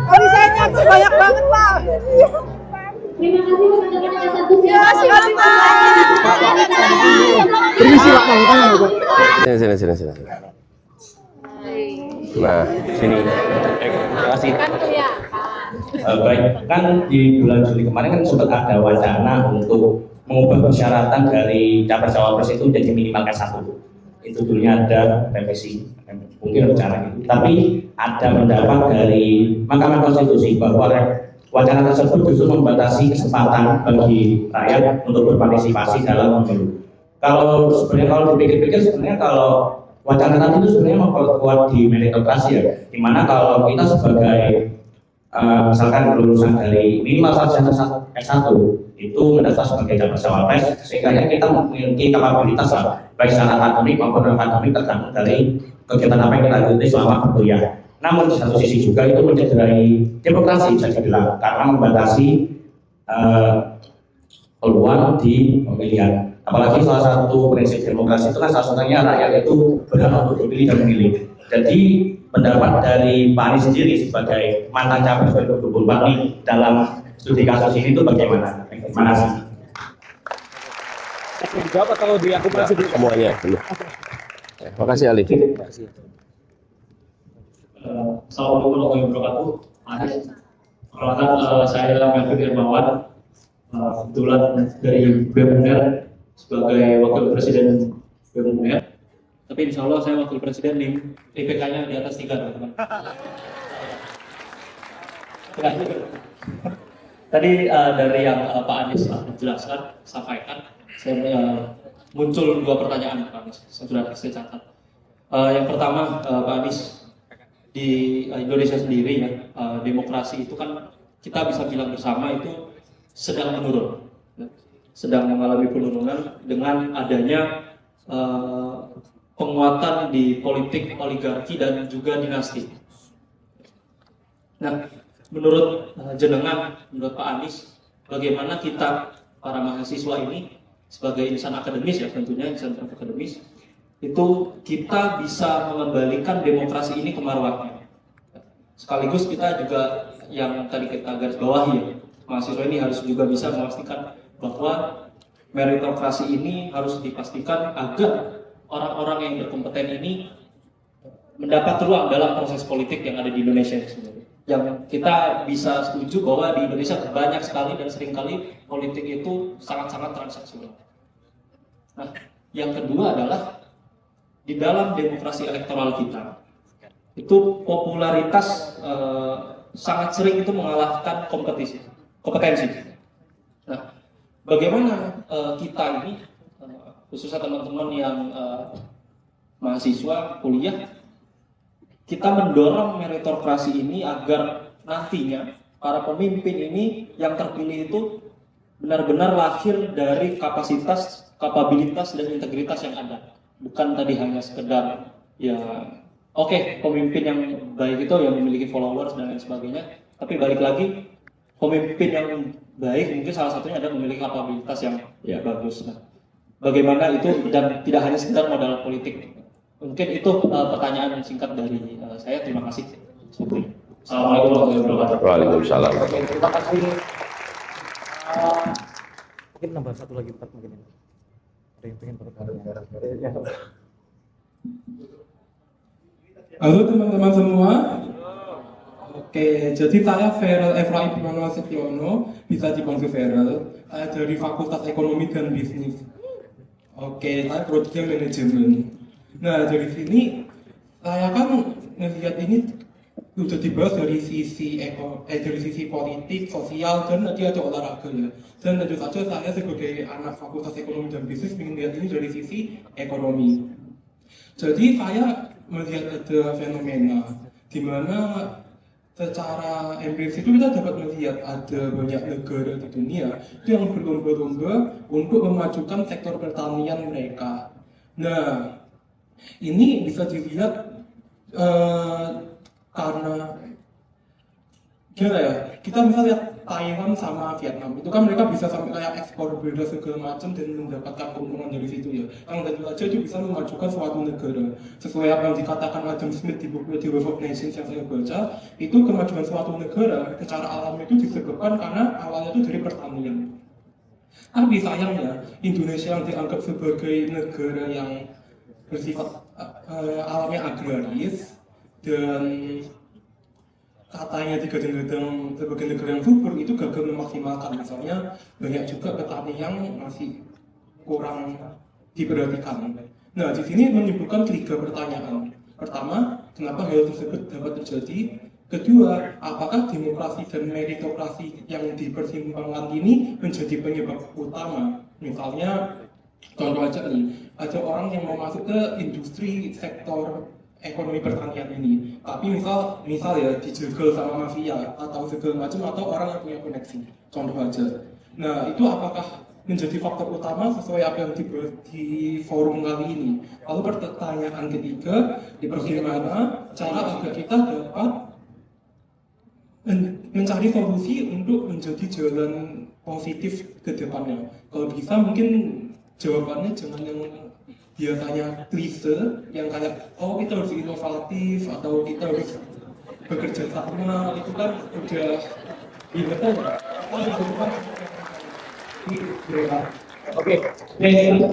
Tulisannya tuh banyak banget, Pak. Terima kasih teman-teman yang satu Permisi Pak, mau tanya Pak. Sini. Nah, sini. Terima kasih. Baik, kan di bulan Juli kemarin kan sempat ada wacana untuk mengubah persyaratan dari capres cawapres itu menjadi minimal S1. Itu dulunya ada revisi, mungkin rencana gitu. Tapi ada pendapat dari Mahkamah Konstitusi bahwa wacana tersebut justru membatasi kesempatan bagi rakyat untuk berpartisipasi dalam pemilu. Kalau dipikir-pikir sebenarnya kalau wacana tadi itu sebenarnya memperkuat di meritokrasi ya, dimana kalau kita sebagai misalkan lulusan dari minimal sarjana S1 itu mendaftar sebagai capres cawapres, sehingga kita memiliki kapabilitas baik secara akademik maupun non akademik tergantung dari kegiatan apa yang kita ikuti selama berkuliah. Namun di satu sisi juga itu mencederai demokrasi bisa dibilang karena membatasi peluang di pemilihan. Apalagi salah satu prinsip demokrasi itu kan salah satunya rakyat itu berhak untuk dipilih dan memilih. Jadi pendapat dari Pak Anies sendiri sebagai mantan capres 2024 nih dalam studi kasus ini itu bagaimana? Terima kasih. Dijawab atau diakumulasi dulu? Semuanya. Terima kasih Ali. Assalamualaikum warahmatullahi wabarakatuh. Perkenalkan saya Melvin Irmawan, kebetulan dari BEM UNER sebagai wakil presiden BEM UNER. Tapi insya Allah saya wakil presiden nih, IPK-nya di atas 3 teman-teman. Tadi dari yang Pak Anies jelaskan, sampaikan, saya muncul 2 pertanyaan Pak Anies, sudah saya catat. Yang pertama Pak Anies, di Indonesia sendiri ya, demokrasi itu kan kita bisa bilang bersama itu sedang menurun, sedang mengalami penurunan dengan adanya penguatan di politik oligarki dan juga dinasti. Nah, menurut jenengan, menurut Pak Anies, bagaimana kita para mahasiswa ini sebagai insan akademis ya tentunya insan akademis itu kita bisa mengembalikan demokrasi ini ke marwahnya. Sekaligus kita juga yang tadi kita garis bawahi ya, mahasiswa ini harus juga bisa memastikan bahwa meritokrasi ini harus dipastikan agar orang-orang yang berkompeten ini mendapat ruang dalam proses politik yang ada di Indonesia sebenarnya. Yang kita bisa setuju bahwa di Indonesia banyak sekali dan seringkali politik itu sangat-sangat transaksional. Nah, yang kedua adalah di dalam demokrasi elektoral kita itu popularitas sangat sering itu mengalahkan kompetensi. Nah, bagaimana kita ini khususnya teman-teman yang mahasiswa kuliah, kita mendorong meritokrasi ini agar nantinya para pemimpin ini yang terpilih itu benar-benar lahir dari kapasitas, kapabilitas dan integritas yang ada. Bukan tadi hanya sekedar ya oke, pemimpin yang baik itu yang memiliki followers dan lain sebagainya, tapi balik lagi pemimpin yang baik mungkin salah satunya ada memiliki kapabilitas yang bagus. Nah, bagaimana itu dan tidak hanya sekedar modal politik. Mungkin itu pertanyaan singkat dari saya. Terima kasih. Assalamualaikum warahmatullahi wabarakatuh. Waalaikumsalam. Terima kasih. Mungkin nambah satu lagi 4 mungkin. Ada yang pengen bertanya. Halo teman-teman semua. Oke, jadi saya Feral Efraim Immanuel Setiono, bisa dipanggil Feral. Saya dari Fakultas Ekonomi dan Bisnis. Oke, saya prodi manajemen. Nah, dari sini saya kan melihat ini sudah dibahas dari sisi dari sisi politik, sosial, dan nanti ada olahraga ya. Dan tentu saja saya sebagai anak Fakultas Ekonomi dan Bisnis ingin melihat ini dari sisi ekonomi. Jadi saya melihat ada fenomena di mana secara empiris itu kita dapat melihat ada banyak negara di dunia itu yang berlomba-lomba untuk memajukan sektor pertanian mereka. Nah, ini bisa dilihat karena gimana ya, kita bisa lihat Thailand sama Vietnam itu kan mereka bisa sampai kayak ekspor beras segala macam dan mendapatkan keuntungan dari situ ya. Yang tentu saja itu bisa memajukan suatu negara. Sesuai apa yang dikatakan Adam Smith di buku The Wealth of Nations yang saya baca, itu kemajuan suatu negara secara alam itu disebabkan karena awalnya itu dari pertanian. Tapi sayangnya Indonesia yang dianggap sebagai negara yang bersifat alamnya agraris dan katanya digadang-gadang sebagai negara yang subur itu gagal memaksimalkan. Misalnya banyak juga petani yang masih kurang diperhatikan. Nah, di sini menimbulkan 3 pertanyaan. Pertama, kenapa hal tersebut dapat terjadi? Kedua, apakah demokrasi dan meritokrasi yang dipertimbangkan ini menjadi penyebab utama? Misalnya, contoh aja nih, ada orang yang mau masuk ke industri sektor ekonomi pertanian ini, tapi misal ya dijegal sama mafia atau segala macam atau orang yang punya koneksi, contoh aja. Nah, itu apakah menjadi faktor utama sesuai apa yang dibahas di forum kali ini? Lalu pertanyaan ketiga, bagaimana cara agar kita dapat mencari solusi untuk menjadi jalan positif ke depannya? Kalau bisa mungkin jawabannya jangan yang biasanya klise yang kayak oh kita harus inovatif atau kita harus bekerja sama, itu kan udah ribet aja. Oke, untuk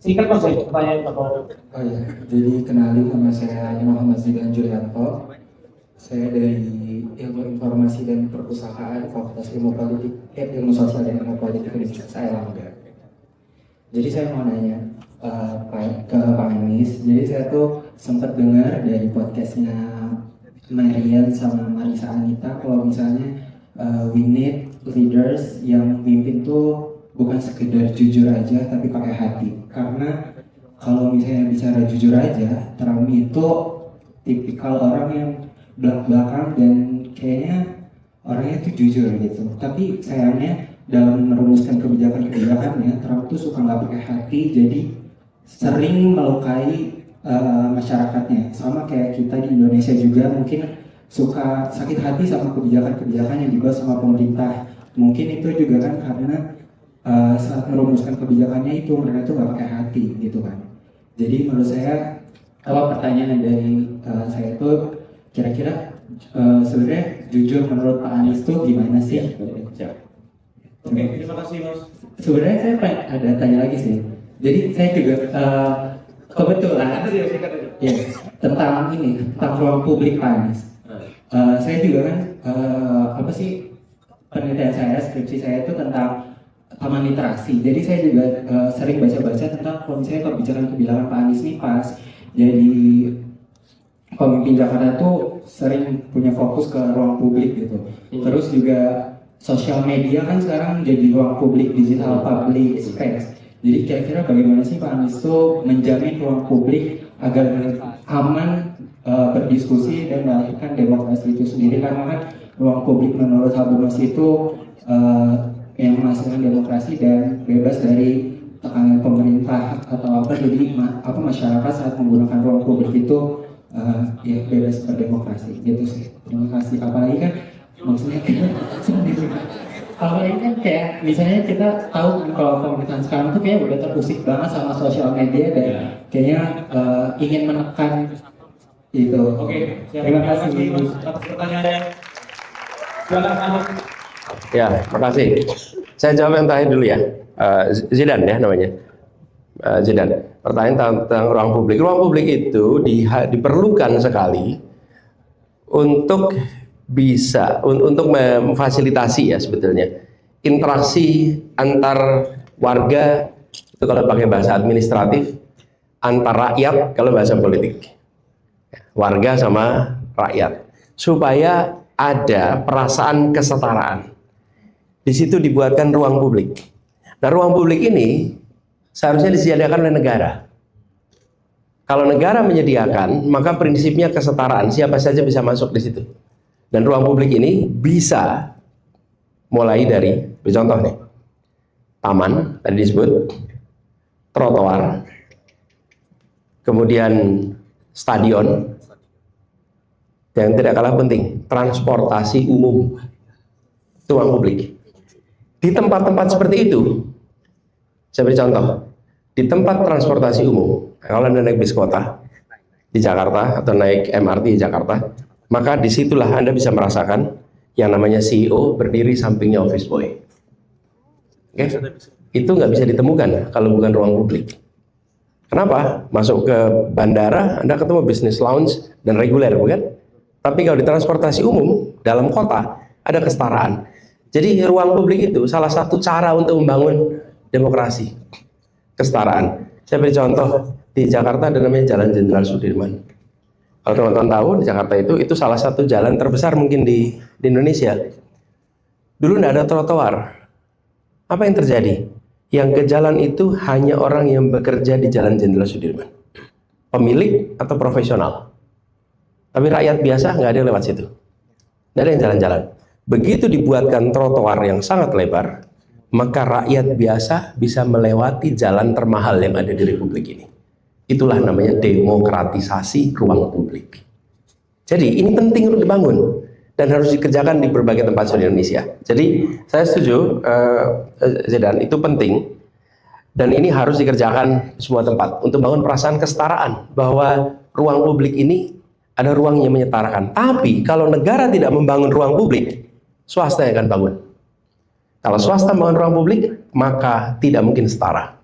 singkat Mas, pertanyaan atau? Oh ya, jadi kenalin nama saya Muhammad Zidan Julianto. Saya dari Ilmu Informasi dan Perpustakaan Fakultas Ilmu Sosial dan Ilmu Politik Universitas Airlangga. Jadi saya mau nanya ke Pak Anies. Jadi saya tuh sempat dengar dari podcastnya Marian sama Marisa Anita kalau misalnya we need leaders yang mimpin tuh bukan sekedar jujur aja tapi pakai hati. Karena kalau misalnya bicara jujur aja, Trump itu tipikal orang yang belak-belakan dan kayaknya orangnya itu jujur gitu. Tapi sayangnya dalam merumuskan kebijakan-kebijakannya, Trump tuh suka nggak pakai hati, jadi sering melukai masyarakatnya. Sama kayak kita di Indonesia juga mungkin suka sakit hati sama kebijakan-kebijakan yang dibuat sama pemerintah. Mungkin itu juga kan karena saat merumuskan kebijakannya itu mereka tuh nggak pakai hati gitu kan. Jadi menurut saya, kalau pertanyaan dari saya tuh kira-kira sebenarnya jujur menurut Pak Anies tuh gimana sih? Oke, terima kasih Mas. Sebenarnya saya ada tanya lagi sih. Jadi saya juga kebetulan ya, tentang ini, tentang ruang publik Pak Anies. Saya juga kan penelitian saya, skripsi saya itu tentang taman literasi. Jadi saya juga sering baca-baca tentang kalau misalnya kebijakan-kebijakan Pak Anies ini pas jadi pemimpin Jakarta tuh sering punya fokus ke ruang publik gitu. Terus juga sosial media kan sekarang jadi ruang publik digital public space. Jadi kira-kira bagaimana sih Pak Anies tuh menjamin ruang publik agar aman berdiskusi dan melakukan demokrasi itu sendiri, karena kan ruang publik menurut Habermas itu yang menghasilkan demokrasi dan bebas dari tekanan pemerintah atau apa. Jadi masyarakat saat menggunakan ruang publik itu ya bebas berdemokrasi gitu sih. Terima kasih. Apalagi kan maksudnya kita sendiri. Apalagi kan kayak misalnya kita tahu kalau pemerintahan sekarang tuh kayak udah terusik banget sama sosial media dan kayaknya ingin menekan itu. Oke, terima kasih. Atas pertanyaannya. Ya, makasih. Saya jawab yang terakhir dulu ya. Zidan ya namanya. Zidan. Pertanyaan tentang ruang publik. Ruang publik itu diperlukan sekali untuk bisa untuk memfasilitasi ya sebetulnya interaksi antar warga, itu kalau pakai bahasa administratif, antar rakyat kalau bahasa politik, warga sama rakyat, supaya ada perasaan kesetaraan. Di situ dibuatkan ruang publik. Nah, ruang publik ini seharusnya disediakan oleh negara. Kalau negara menyediakan, maka prinsipnya kesetaraan, siapa saja bisa masuk di situ. Dan ruang publik ini bisa mulai dari, contoh nih, taman tadi disebut, trotoar, kemudian stadion, yang tidak kalah penting, transportasi umum. Itu ruang publik. Di tempat-tempat seperti itu, saya beri contoh, di tempat transportasi umum, kalau Anda naik bis kota di Jakarta atau naik MRT di Jakarta, maka disitulah Anda bisa merasakan yang namanya CEO berdiri sampingnya office boy. Oke? Itu nggak bisa ditemukan kalau bukan ruang publik. Kenapa? Masuk ke bandara, Anda ketemu business lounge dan reguler, bukan? Tapi kalau di transportasi umum, dalam kota, ada kesetaraan. Jadi ruang publik itu salah satu cara untuk membangun demokrasi. Kesetaraan. Saya beri contoh, di Jakarta ada namanya Jalan Jenderal Sudirman. Kalau teman-teman tahu, di Jakarta itu salah satu jalan terbesar mungkin di Indonesia. Dulu tidak ada trotoar. Apa yang terjadi? Yang ke jalan itu hanya orang yang bekerja di Jalan Jenderal Sudirman. Pemilik atau profesional. Tapi rakyat biasa nggak ada yang lewat situ. Nggak ada yang jalan-jalan. Begitu dibuatkan trotoar yang sangat lebar, maka rakyat biasa bisa melewati jalan termahal yang ada di Republik ini. Itulah namanya demokratisasi ruang publik. Jadi ini penting untuk dibangun dan harus dikerjakan di berbagai tempat di Indonesia. Jadi saya setuju, Zedan, itu penting dan ini harus dikerjakan di semua tempat untuk bangun perasaan kesetaraan bahwa ruang publik ini ada ruang yang menyetarakan. Tapi kalau negara tidak membangun ruang publik, swasta yang akan bangun. Kalau swasta membangun ruang publik, maka tidak mungkin setara.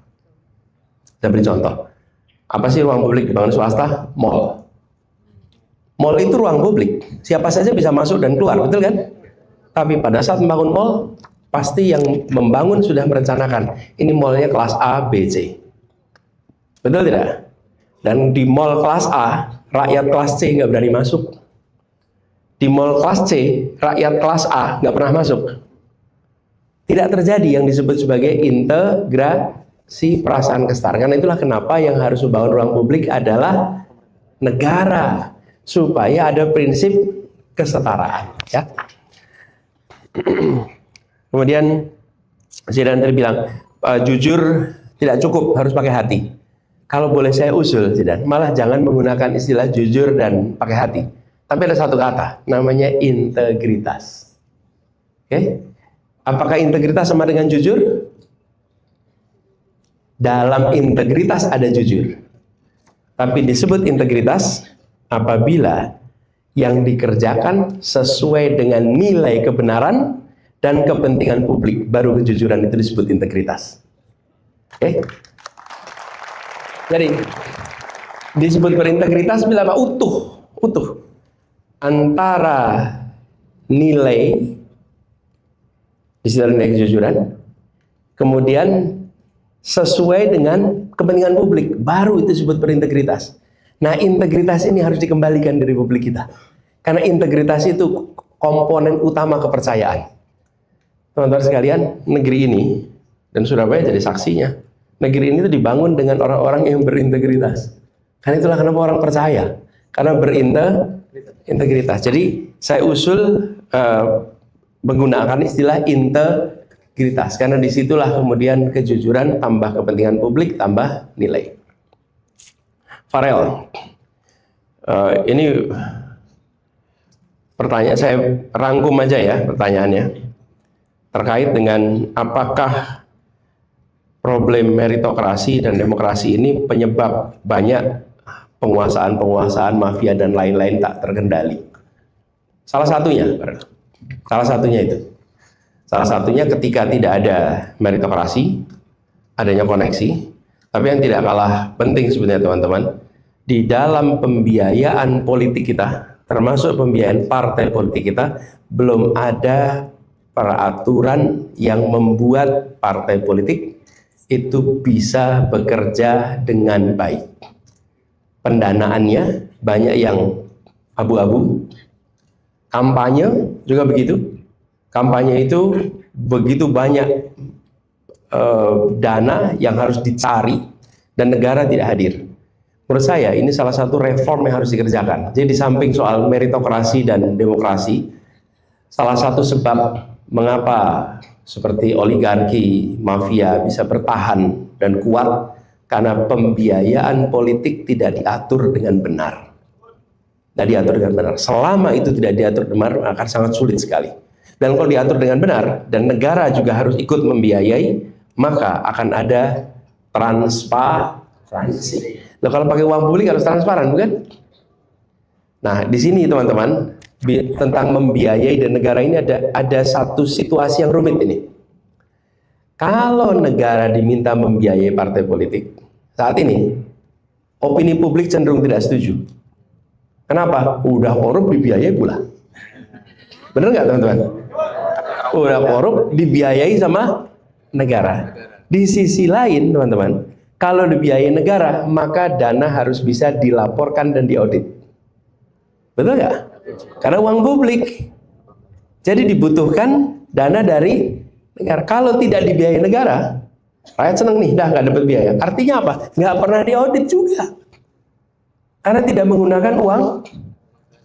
Saya beri contoh. Apa sih ruang publik dibangun swasta? Mall. Mall itu ruang publik. Siapa saja bisa masuk dan keluar, betul kan? Tapi pada saat membangun mall, pasti yang membangun sudah merencanakan. Ini mallnya kelas A, B, C. Betul tidak? Dan di mall kelas A, rakyat kelas C nggak berani masuk. Di mall kelas C, rakyat kelas A nggak pernah masuk. Tidak terjadi yang disebut sebagai integrasi perasaan kesetaraan. Karena itulah kenapa yang harus membangun ruang publik adalah negara, supaya ada prinsip kesetaraan. Ya. Kemudian Zidan tadi bilang jujur tidak cukup, harus pakai hati. Kalau boleh saya usul, Zidan, malah jangan menggunakan istilah jujur dan pakai hati. Tapi ada satu kata, namanya integritas. Oke? Apakah integritas sama dengan jujur? Dalam integritas ada jujur. Tapi disebut integritas apabila yang dikerjakan sesuai dengan nilai kebenaran dan kepentingan publik. Baru kejujuran itu disebut integritas. Oke? Jadi disebut berintegritas bila apa? Utuh antara nilai nilai kejujuran, kemudian sesuai dengan kepentingan publik, baru itu disebut berintegritas. Nah, integritas ini harus dikembalikan di Republik kita, karena integritas itu komponen utama kepercayaan. Teman-teman sekalian, negeri ini dan Surabaya jadi saksinya. Negeri ini itu dibangun dengan orang-orang yang berintegritas. Karena itulah kenapa orang percaya, karena berintegritas. Jadi saya usul menggunakan istilah integritas, karena disitulah kemudian kejujuran tambah kepentingan publik tambah nilai. Farel, ini pertanyaan saya rangkum aja ya pertanyaannya terkait dengan apakah problem meritokrasi dan demokrasi ini penyebab banyak penguasaan mafia dan lain-lain tak terkendali. Salah satunya itu. Salah satunya ketika tidak ada meritokrasi, adanya koneksi. Tapi yang tidak kalah penting sebenarnya teman-teman, di dalam pembiayaan politik kita, termasuk pembiayaan partai politik kita, belum ada peraturan yang membuat partai politik itu bisa bekerja dengan baik. Pendanaannya banyak yang abu-abu. Kampanye juga begitu. Kampanye itu begitu banyak dana yang harus dicari dan negara tidak hadir. Menurut saya ini salah satu reform yang harus dikerjakan. Jadi di samping soal meritokrasi dan demokrasi, salah satu sebab mengapa seperti oligarki, mafia bisa bertahan dan kuat karena pembiayaan politik tidak diatur dengan benar. Tidak diatur dengan benar. Selama itu tidak diatur dengan benar, akan sangat sulit sekali. Dan kalau diatur dengan benar, dan negara juga harus ikut membiayai, maka akan ada transparansi. Nah, kalau pakai uang publik harus transparan, bukan? Nah, di sini teman-teman, tentang membiayai dan negara ini ada satu situasi yang rumit ini. Kalau negara diminta membiayai partai politik, saat ini opini publik cenderung tidak setuju. Kenapa? Udah korup dibiayai pula. Bener nggak teman-teman? Udah korup dibiayai sama negara. Di sisi lain teman-teman, kalau dibiayai negara, maka dana harus bisa dilaporkan dan diaudit. Betul nggak? Karena uang publik. Jadi dibutuhkan dana dari negara. Kalau tidak dibiayai negara, rakyat seneng nih, dah nggak dapat biaya. Artinya apa? Nggak pernah diaudit juga. Karena tidak menggunakan uang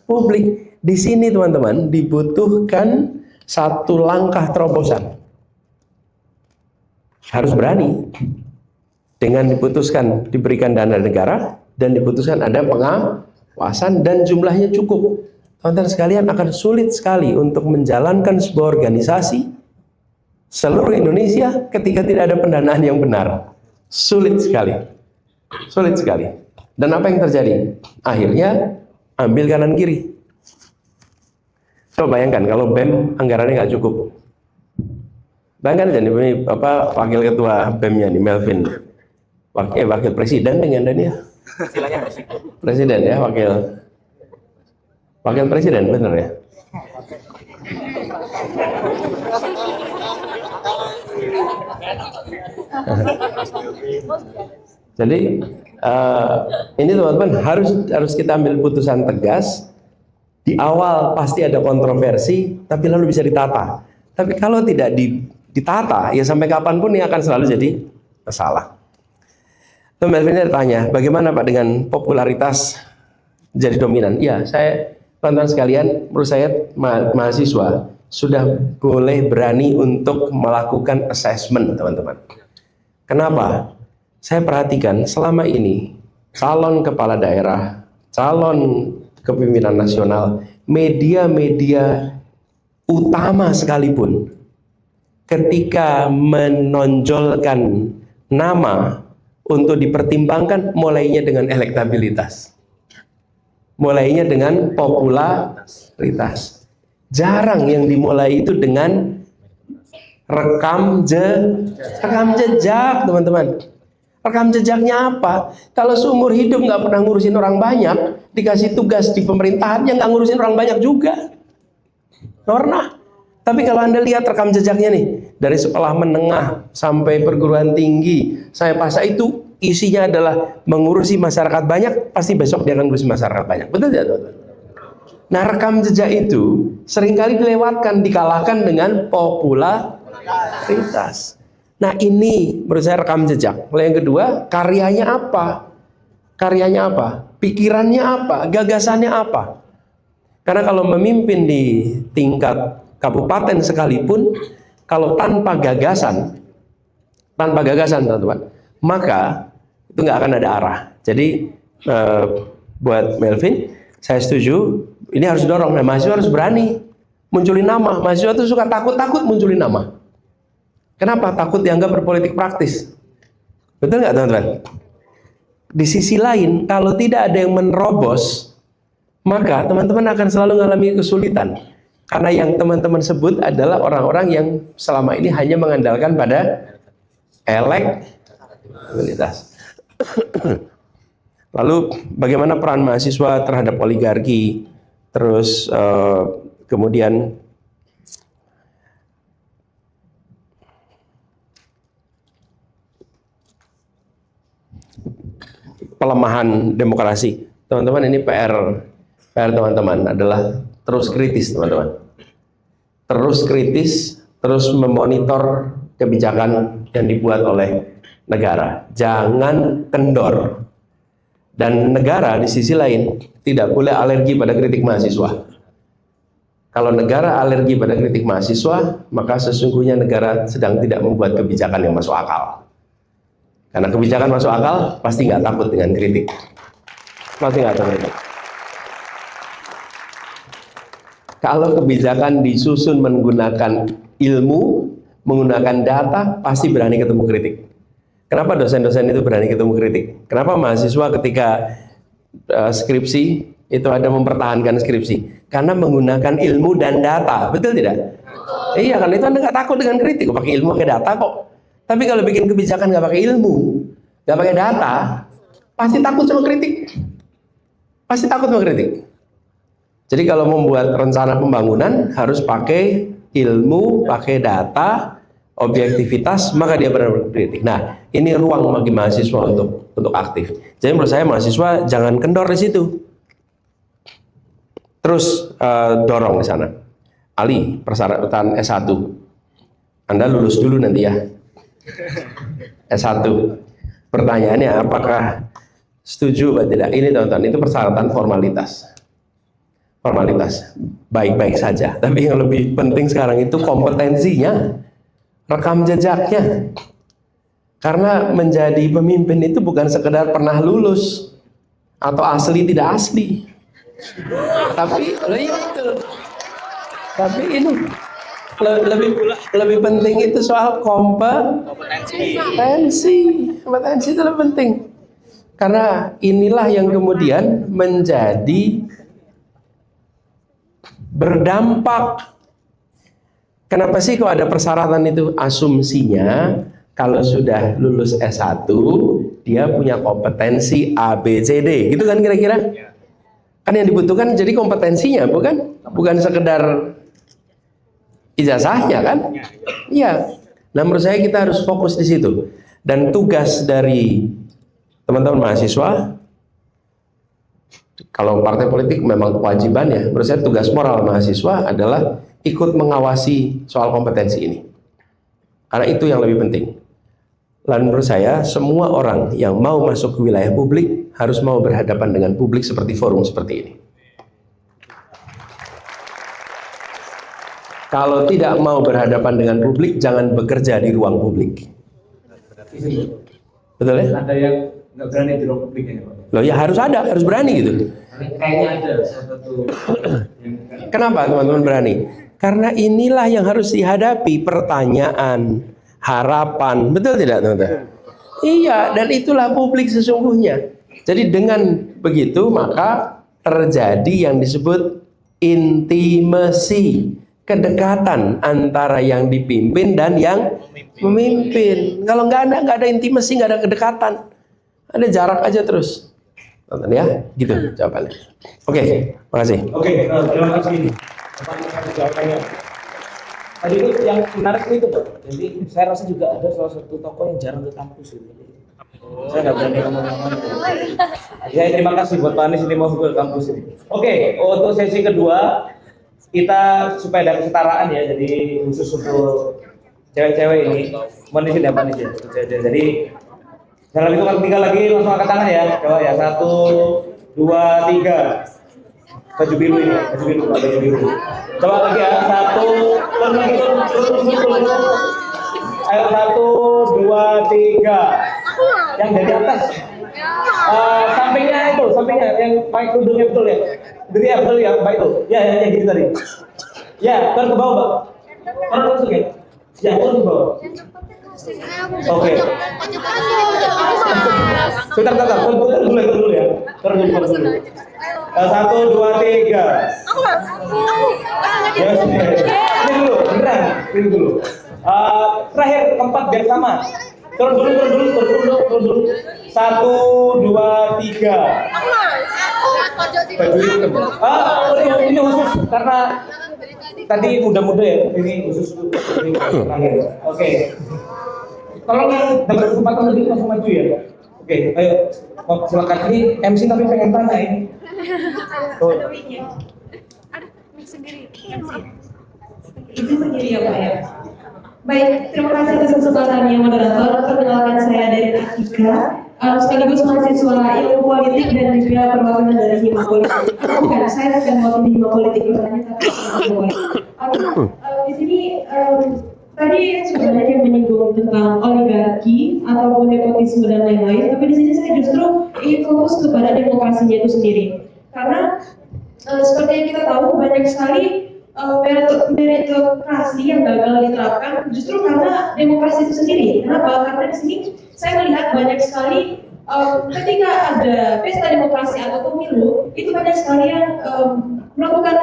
publik. Di sini teman-teman dibutuhkan satu langkah terobosan. Harus berani. Dengan diputuskan diberikan dana negara dan diputuskan ada pengawasan dan jumlahnya cukup. Teman-teman sekalian, akan sulit sekali untuk menjalankan sebuah organisasi seluruh Indonesia ketika tidak ada pendanaan yang benar. Sulit sekali. Sulit sekali. Dan apa yang terjadi? Akhirnya ambil kanan kiri. Coba bayangkan kalau BEM anggarannya nggak cukup. Bayangkan aja nih, wakil ketua BEM-nya nih, Melvin. Wakil presiden dengan Dania. Presiden ya, wakil presiden, bener ya? Jadi ini teman-teman harus kita ambil putusan tegas. Di awal pasti ada kontroversi, tapi lalu bisa ditata. Tapi kalau tidak ditata, ya sampai kapanpun ini akan selalu jadi masalah. Melvin tanya, bagaimana Pak dengan popularitas jadi dominan? Ya, teman-teman sekalian, menurut saya mahasiswa sudah boleh berani untuk melakukan assessment, teman-teman. Kenapa? Saya perhatikan selama ini calon kepala daerah, calon kepemimpinan nasional, media-media utama sekalipun ketika menonjolkan nama untuk dipertimbangkan, mulainya dengan elektabilitas, mulainya dengan popularitas. Jarang yang dimulai itu dengan rekam jejak, teman-teman. Rekam jejaknya apa? Kalau seumur hidup nggak pernah ngurusin orang banyak, dikasih tugas di pemerintahan yang nggak ngurusin orang banyak juga. Pernah. Tapi kalau Anda lihat rekam jejaknya nih, dari sekolah menengah sampai perguruan tinggi, saya pasang itu isinya adalah mengurusi masyarakat banyak, pasti besok dia akan ngurusi masyarakat banyak. Betul tidak, teman-teman? Nah, rekam jejak itu seringkali dilewatkan, dikalahkan dengan popularitas. Nah, ini menurut saya rekam jejak. Lalu yang kedua, karyanya apa? Karyanya apa? Pikirannya apa? Gagasannya apa? Karena kalau memimpin di tingkat kabupaten sekalipun, kalau tanpa gagasan, teman-teman, maka itu nggak akan ada arah. Jadi buat Melvin, saya setuju. Ini harus dorong. Nah, mahasiswa harus berani munculin nama. Mahasiswa itu suka takut munculin nama. Kenapa? Takut dianggap berpolitik praktis. Betul nggak, teman-teman? Di sisi lain, kalau tidak ada yang menerobos, maka teman-teman akan selalu mengalami kesulitan. Karena yang teman-teman sebut adalah orang-orang yang selama ini hanya mengandalkan pada elektabilitas. Lalu bagaimana peran mahasiswa terhadap oligarki? Terus kemudian pelemahan demokrasi. Teman-teman, ini PR teman-teman adalah terus kritis, teman-teman. Terus kritis, terus memonitor kebijakan yang dibuat oleh negara. Jangan kendor. Dan negara di sisi lain tidak boleh alergi pada kritik mahasiswa. Kalau negara alergi pada kritik mahasiswa, maka sesungguhnya negara sedang tidak membuat kebijakan yang masuk akal. Karena kebijakan masuk akal, pasti nggak takut dengan kritik. Pasti nggak takut. Kalau kebijakan disusun menggunakan ilmu, menggunakan data, pasti berani ketemu kritik. Kenapa dosen-dosen itu berani ketemu kritik? Kenapa mahasiswa ketika skripsi itu ada mempertahankan skripsi? Karena menggunakan ilmu dan data, betul tidak? Iya, karena itu Anda nggak takut dengan kritik, pakai ilmu, pakai data kok. Tapi kalau bikin kebijakan nggak pakai ilmu, nggak pakai data, pasti takut sama kritik. Pasti takut sama kritik. Jadi kalau membuat rencana pembangunan harus pakai ilmu, pakai data, objektivitas, maka dia benar-benar kritik. Nah, ini ruang bagi mahasiswa untuk aktif. Jadi menurut saya mahasiswa jangan kendor di situ. Terus dorong di sana. Ali, persyaratan S1. Anda lulus dulu nanti ya. S1. Pertanyaannya apakah setuju atau tidak? Ini teman-teman, itu persyaratan formalitas. Formalitas, baik-baik saja. Tapi yang lebih penting sekarang itu kompetensinya, rekam jejaknya. Karena menjadi pemimpin itu bukan sekedar pernah lulus atau asli tidak asli. Tapi Tapi ini lebih penting itu soal kompetensi. Kompetensi itu lebih penting. Karena inilah yang kemudian menjadi berdampak. Kenapa sih kok ada persyaratan itu? Asumsinya kalau sudah lulus S1 dia punya kompetensi A, B, C, D, gitu kan kira-kira? Kan yang dibutuhkan jadi kompetensinya, bukan sekedar ijazahnya kan? Iya. Nah menurut saya kita harus fokus di situ. Dan tugas dari teman-teman mahasiswa, kalau partai politik memang kewajiban ya, menurut saya tugas moral mahasiswa adalah ikut mengawasi soal kompetensi ini. Karena itu yang lebih penting. Dan menurut saya semua orang yang mau masuk ke wilayah publik harus mau berhadapan dengan publik seperti forum seperti ini. Kalau tidak mau berhadapan dengan publik, jangan bekerja di ruang publik. Betul ya? Ada yang nggak berani di ruang publik ya Pak? Loh ya harus berani gitu. Kayaknya ada satu. Kenapa teman-teman berani? Karena inilah yang harus dihadapi, pertanyaan, harapan, betul tidak teman-teman? Iya, dan itulah publik sesungguhnya. Jadi dengan begitu maka terjadi yang disebut intimasi, kedekatan antara yang dipimpin dan yang memimpin. Kalau nggak ada intimasi, nggak ada kedekatan, ada jarak aja terus. Tonton ya, gitu jawabannya. Oke, makasih. Oke, terima kasih. Jawabannya. Tadi itu yang menarik itu Pak. Jadi saya rasa juga ada salah satu tokoh yang jarang ke kampus itu. Saya nggak berani ngomong-ngomong. Ya terima kasih buat Pak Anies ini mau ke kampus ini. Oke, untuk sesi kedua kita supaya ada kesetaraan ya. Jadi khusus untuk cewek-cewek ini, Anies ya Pak Anies ya. Jadi dalam itu kan tinggal lagi langsung angkat tangan ya. Coba ya 1, 2, 3. Baju biru ini, baju biru. Coba lagi ya, 1, turun lagi, turun. Ayo 1, 2, 3. Yang dari atas. Sampingnya yang pakai kerudungnya betul ya. Beri ya betul ya, Pak itu. Ya gitu tadi. Ya, turun ke bawah, Pak. Turun langsung ya. Ya, turun ke bawah. Oke. Sebentar, turun dulu ya. Turun dulu. 1, 2, 3. Ya, ini dulu, beneran. Ini dulu. Terakhir keempat biar sama. Turun dulu. 1, 2, 3. Ini khusus karena tadi muda-muda ya. Ini khusus terakhir. Oke. Tolong yang dapat kesempatan lebih langsung maju ya. Oke, ayo. Silakan, ini MC tapi pengen tanya ini. Izin berdiri ya Pak ya. Baik, terima kasih atas kesempatannya moderator. Perkenalkan saya dari Akika, sekaligus mahasiswa ilmu politik dan juga perwakilan dari Hima Politik. Bukan, saya bukan mewakili Hima Politik bukannya, tapi di sini tadi sebenarnya menyinggung tentang oligarki ataupun nepotisme dan lain-lain, tapi di sini saya justru ingin fokus kepada demokrasinya itu sendiri. Karena seperti yang kita tahu banyak sekali meritokrasi yang gagal diterapkan justru karena demokrasi itu sendiri. Kenapa? Karena di sini saya melihat banyak sekali ketika ada pesta demokrasi atau pemilu, itu banyak sekali yang melakukan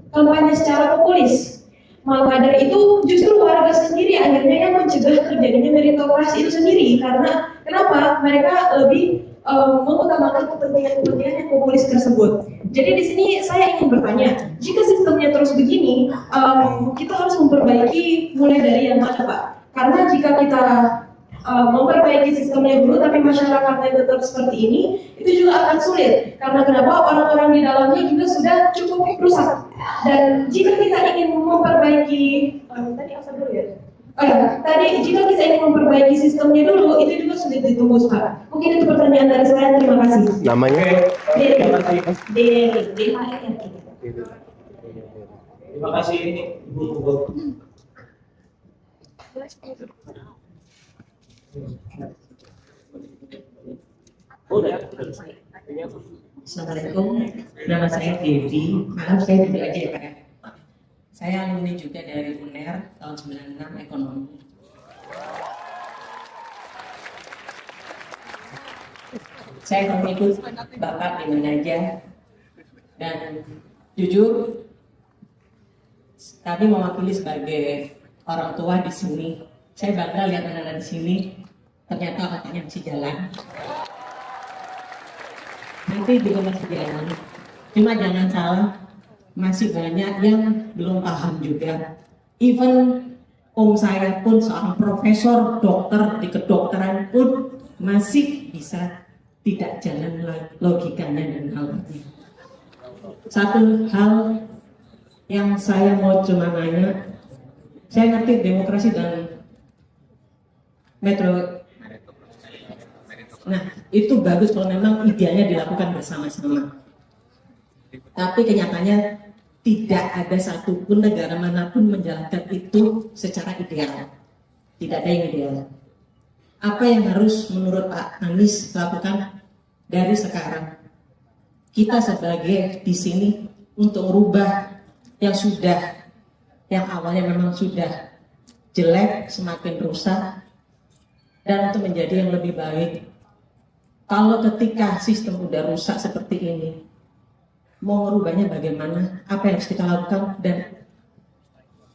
kampanye secara populis. Maka dari itu justru warga sendiri akhirnya yang mencegah terjadinya meritokrasi itu sendiri. Karena kenapa? Mereka lebih mengutamakan kepentingan-kepentingan yang populis tersebut. Jadi di sini saya ingin bertanya, jika sistemnya terus begini, kita harus memperbaiki mulai dari yang mana, Pak? Karena jika kita memperbaiki sistemnya dulu, tapi masyarakatnya tetap seperti ini, itu juga akan sulit. Karena kenapa? Orang-orang di dalamnya juga sudah cukup rusak. Dan jika kita ingin memperbaiki, tadi apa dulu ya? Jika kita ingin memperbaiki sistemnya dulu, itu juga sulit ditembus, Pak. Mungkin itu pertanyaan dari saya. Terima kasih. Namanya? Terima kasih ini Ibu. Assalamualaikum, nama saya Devi. Maaf saya duduk aja ya Pak. Saya alumni juga dari UNER tahun 96 ekonomi. Saya akan ikut Bapak di mana aja. Dan jujur, kami mewakili sebagai orang tua di sini. Saya bangga lihat anak-anak di sini. Ternyata otaknya masih jalan. Nanti juga masih jalan. Cuma jangan salah, masih banyak yang belum paham juga. Even om saya pun seorang profesor dokter di kedokteran pun masih bisa tidak jalan logikanya dan alurnya. Satu hal yang saya mau cuma nanya, saya ngerti demokrasi dan metro. Nah, itu bagus kalau memang idealnya dilakukan bersama-sama. Tapi kenyataannya tidak ada satupun negara manapun menjalankan itu secara ideal. Tidak ada yang ideal. Apa yang harus menurut Pak Anies lakukan dari sekarang? Kita sebagai di sini untuk merubah yang awalnya memang sudah jelek, semakin rusak, dan untuk menjadi yang lebih baik. Kalau ketika sistem udah rusak seperti ini, mau merubahnya bagaimana? Apa yang harus kita lakukan dan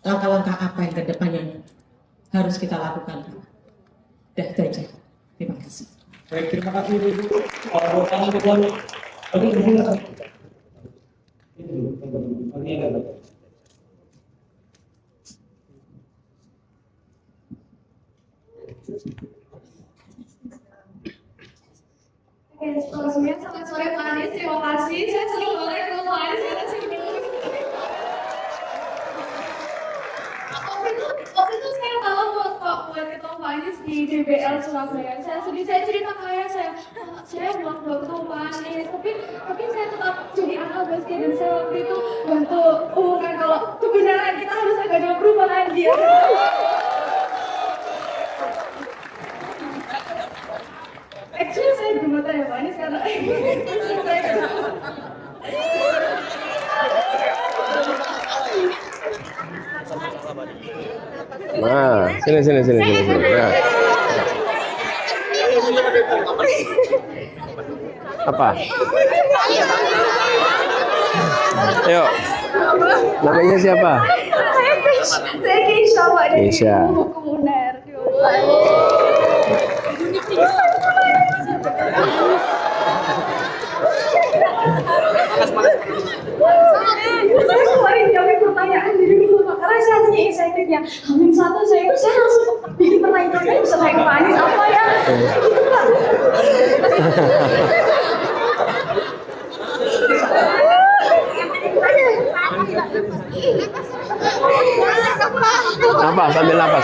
langkah-langkah apa yang ke depan yang harus kita lakukan? Dah itu aja. Terima kasih. Baik, terima kasih Ibu. Sebelumnya selamat sore Pak Anies, terima kasih. Saya senang banget ketemu Pak Anies karena sini. Waktu itu saya tahu buat ketemu Pak Anies di DBL Surabaya. Saya sedih, saya cerita kayak saya belum ketemu Pak Anies, tapi saya tetap jadi anak basket dan saya waktu itu bantu umumkan kalau kebenaran kita harus agak perubahan dia. Actually saya belum tanya Pak Anies karena Nah, sini. Nah. Apa? Ayo. Namanya siapa? Saya Keisha Pak dari Keisha. Hukum UNER. Saya keluarin jawab pertanyaan dari dulu Pak, karena saya hanya excitednya Hamin satu saya langsung bikin pertanyaan saya bisa naik ke Pak Anies apa ya gitu Pak. Apa? Sambil apa?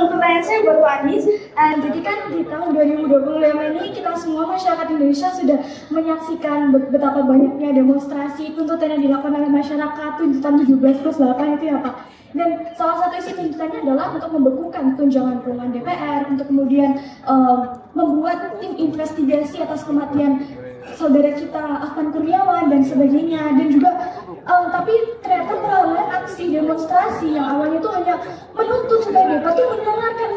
Pertanyaan pertanyaan saya buat Pak Anies. Jadi kan di tahun 2025 ini kita semua masyarakat Indonesia sudah menyaksikan betapa banyaknya demonstrasi tuntutan yang dilakukan oleh masyarakat, tuntutan 17+8 itu ya Pak. Dan salah satu isi tuntutannya adalah untuk membekukan tunjangan puluhan DPR, untuk kemudian membuat tim investigasi atas kematian saudara kita Afan Kurniawan dan sebagainya. Dan juga tapi ternyata melalui aksi demonstrasi yang awalnya itu hanya menuntut supaya DPR itu mendengarkan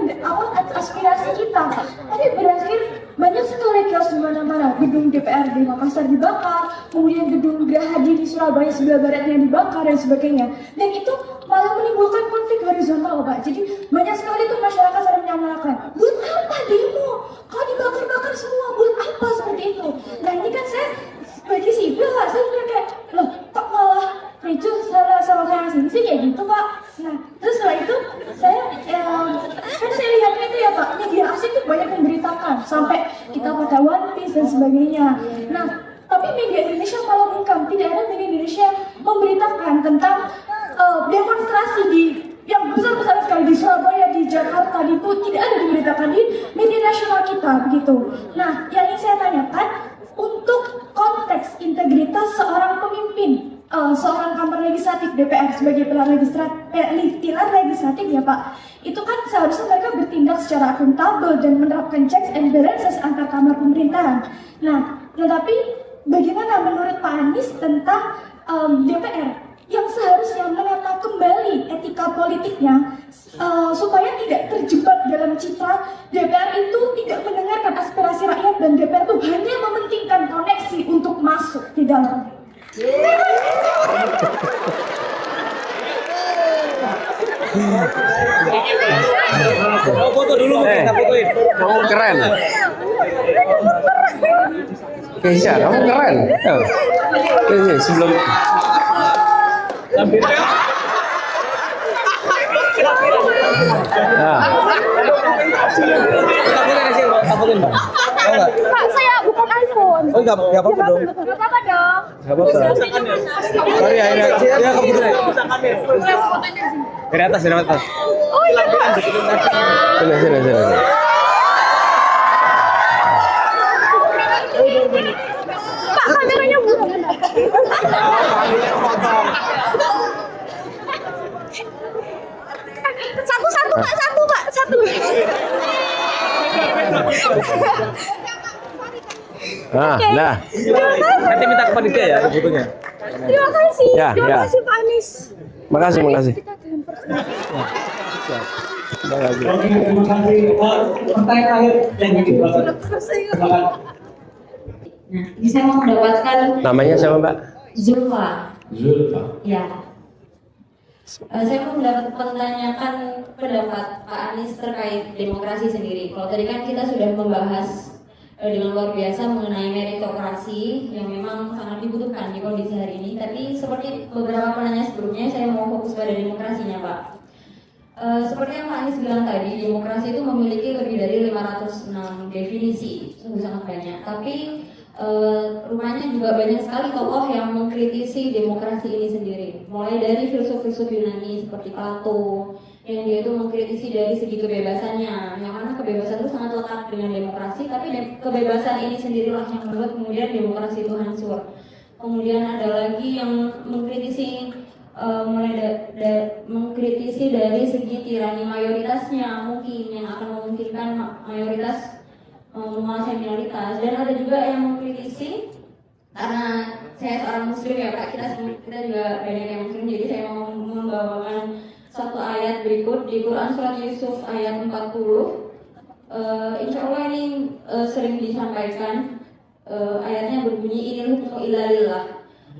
aspirasi kita, tapi berakhir banyak sekali chaos di mana-mana. Gedung DPR di Makassar dibakar, kemudian gedung Gerahadi di Surabaya sebelah baratnya dibakar dan sebagainya. Dan itu malah menimbulkan konflik horizontal Pak. Jadi banyak sekali tuh masyarakat sering menyamakan, buat apa demo? Kalau dibakar-bakar semua, buat apa seperti itu? Nah ini kan saya sebagai sipil Pak, saya kayak, loh kok malah ricuh sama saya sini sih kayak gitu Pak. Nah terus setelah itu saya kan saya lihatnya itu ya Pak, media asing tuh banyak memberitakan sampai kita pada One Piece dan sebagainya. Nah tapi media Indonesia malah bungkam, tidak ada media Indonesia memberitakan tentang demonstrasi yang besar-besar sekali di Surabaya, di Jakarta, itu tidak ada diberitakan di media nasional kita begitu. Nah, yang ingin saya tanyakan untuk konteks integritas seorang pemimpin, seorang kamar legislatif DPR sebagai pilar legislatif ya Pak, itu kan seharusnya mereka bertindak secara akuntabel dan menerapkan checks and balances antar kamar pemerintahan. Nah, tetapi bagaimana menurut Pak Anies tentang DPR yang seharusnya menata kembali etika politiknya supaya tidak terjebak dalam citra DPR itu tidak mendengarkan aspirasi rakyat dan DPR itu hanya mementingkan koneksi untuk masuk di dalam. Foto dulu, kita fotoin. Kamu keren. Keisha, kamu keren. Ini sebelum Pak, saya bukan iPhone. Oh enggak apa-apa dong. Enggak apa-apa dong. Enggak apa-apa. Sorry ya, ya kamu gitu deh. Dari atas. Oh iya Pak. sini. Pak, kameranya buruk. Satu Pak. Nah. Nanti minta ke panitia ya fotonya. Terima kasih. Terima kasih Pak Anies. Makasih. Oke, terima kasih. Pertanyaan terakhir dan Nah, ini saya mau mendapatkan Namanya siapa Mbak? Zulfa. Ya. Saya mau menanyakan pendapat Pak Anies terkait demokrasi sendiri. Kalau tadi kan kita sudah membahas dengan luar biasa mengenai meritokrasi yang memang sangat dibutuhkan di kondisi hari ini. Tapi seperti beberapa penanya sebelumnya, saya mau fokus pada demokrasinya Pak. Seperti yang Pak Anies bilang tadi, demokrasi itu memiliki lebih dari 506 definisi, sungguh sangat banyak. Tapi rupanya juga banyak sekali tokoh yang mengkritisi demokrasi ini sendiri. Mulai dari filsuf-filsuf Yunani seperti Plato, yang dia itu mengkritisi dari segi kebebasannya, yang mana kebebasan itu sangat lekat dengan demokrasi, tapi kebebasan ini sendirilah yang membuat kemudian demokrasi itu hancur. Kemudian ada lagi yang mengkritisi mengkritisi dari segi tirani mayoritasnya, mungkin yang akan memungkinkan mayoritas menguasai minoritas. Dan ada juga yang mengkritisi, karena saya seorang muslim ya Pak, kita juga banyak yang muslim, jadi saya mau membawakan satu ayat berikut di Quran surat Yusuf ayat 40. Insya Allah ini sering disampaikan. Ayatnya berbunyi, inil hukmu illa lillah,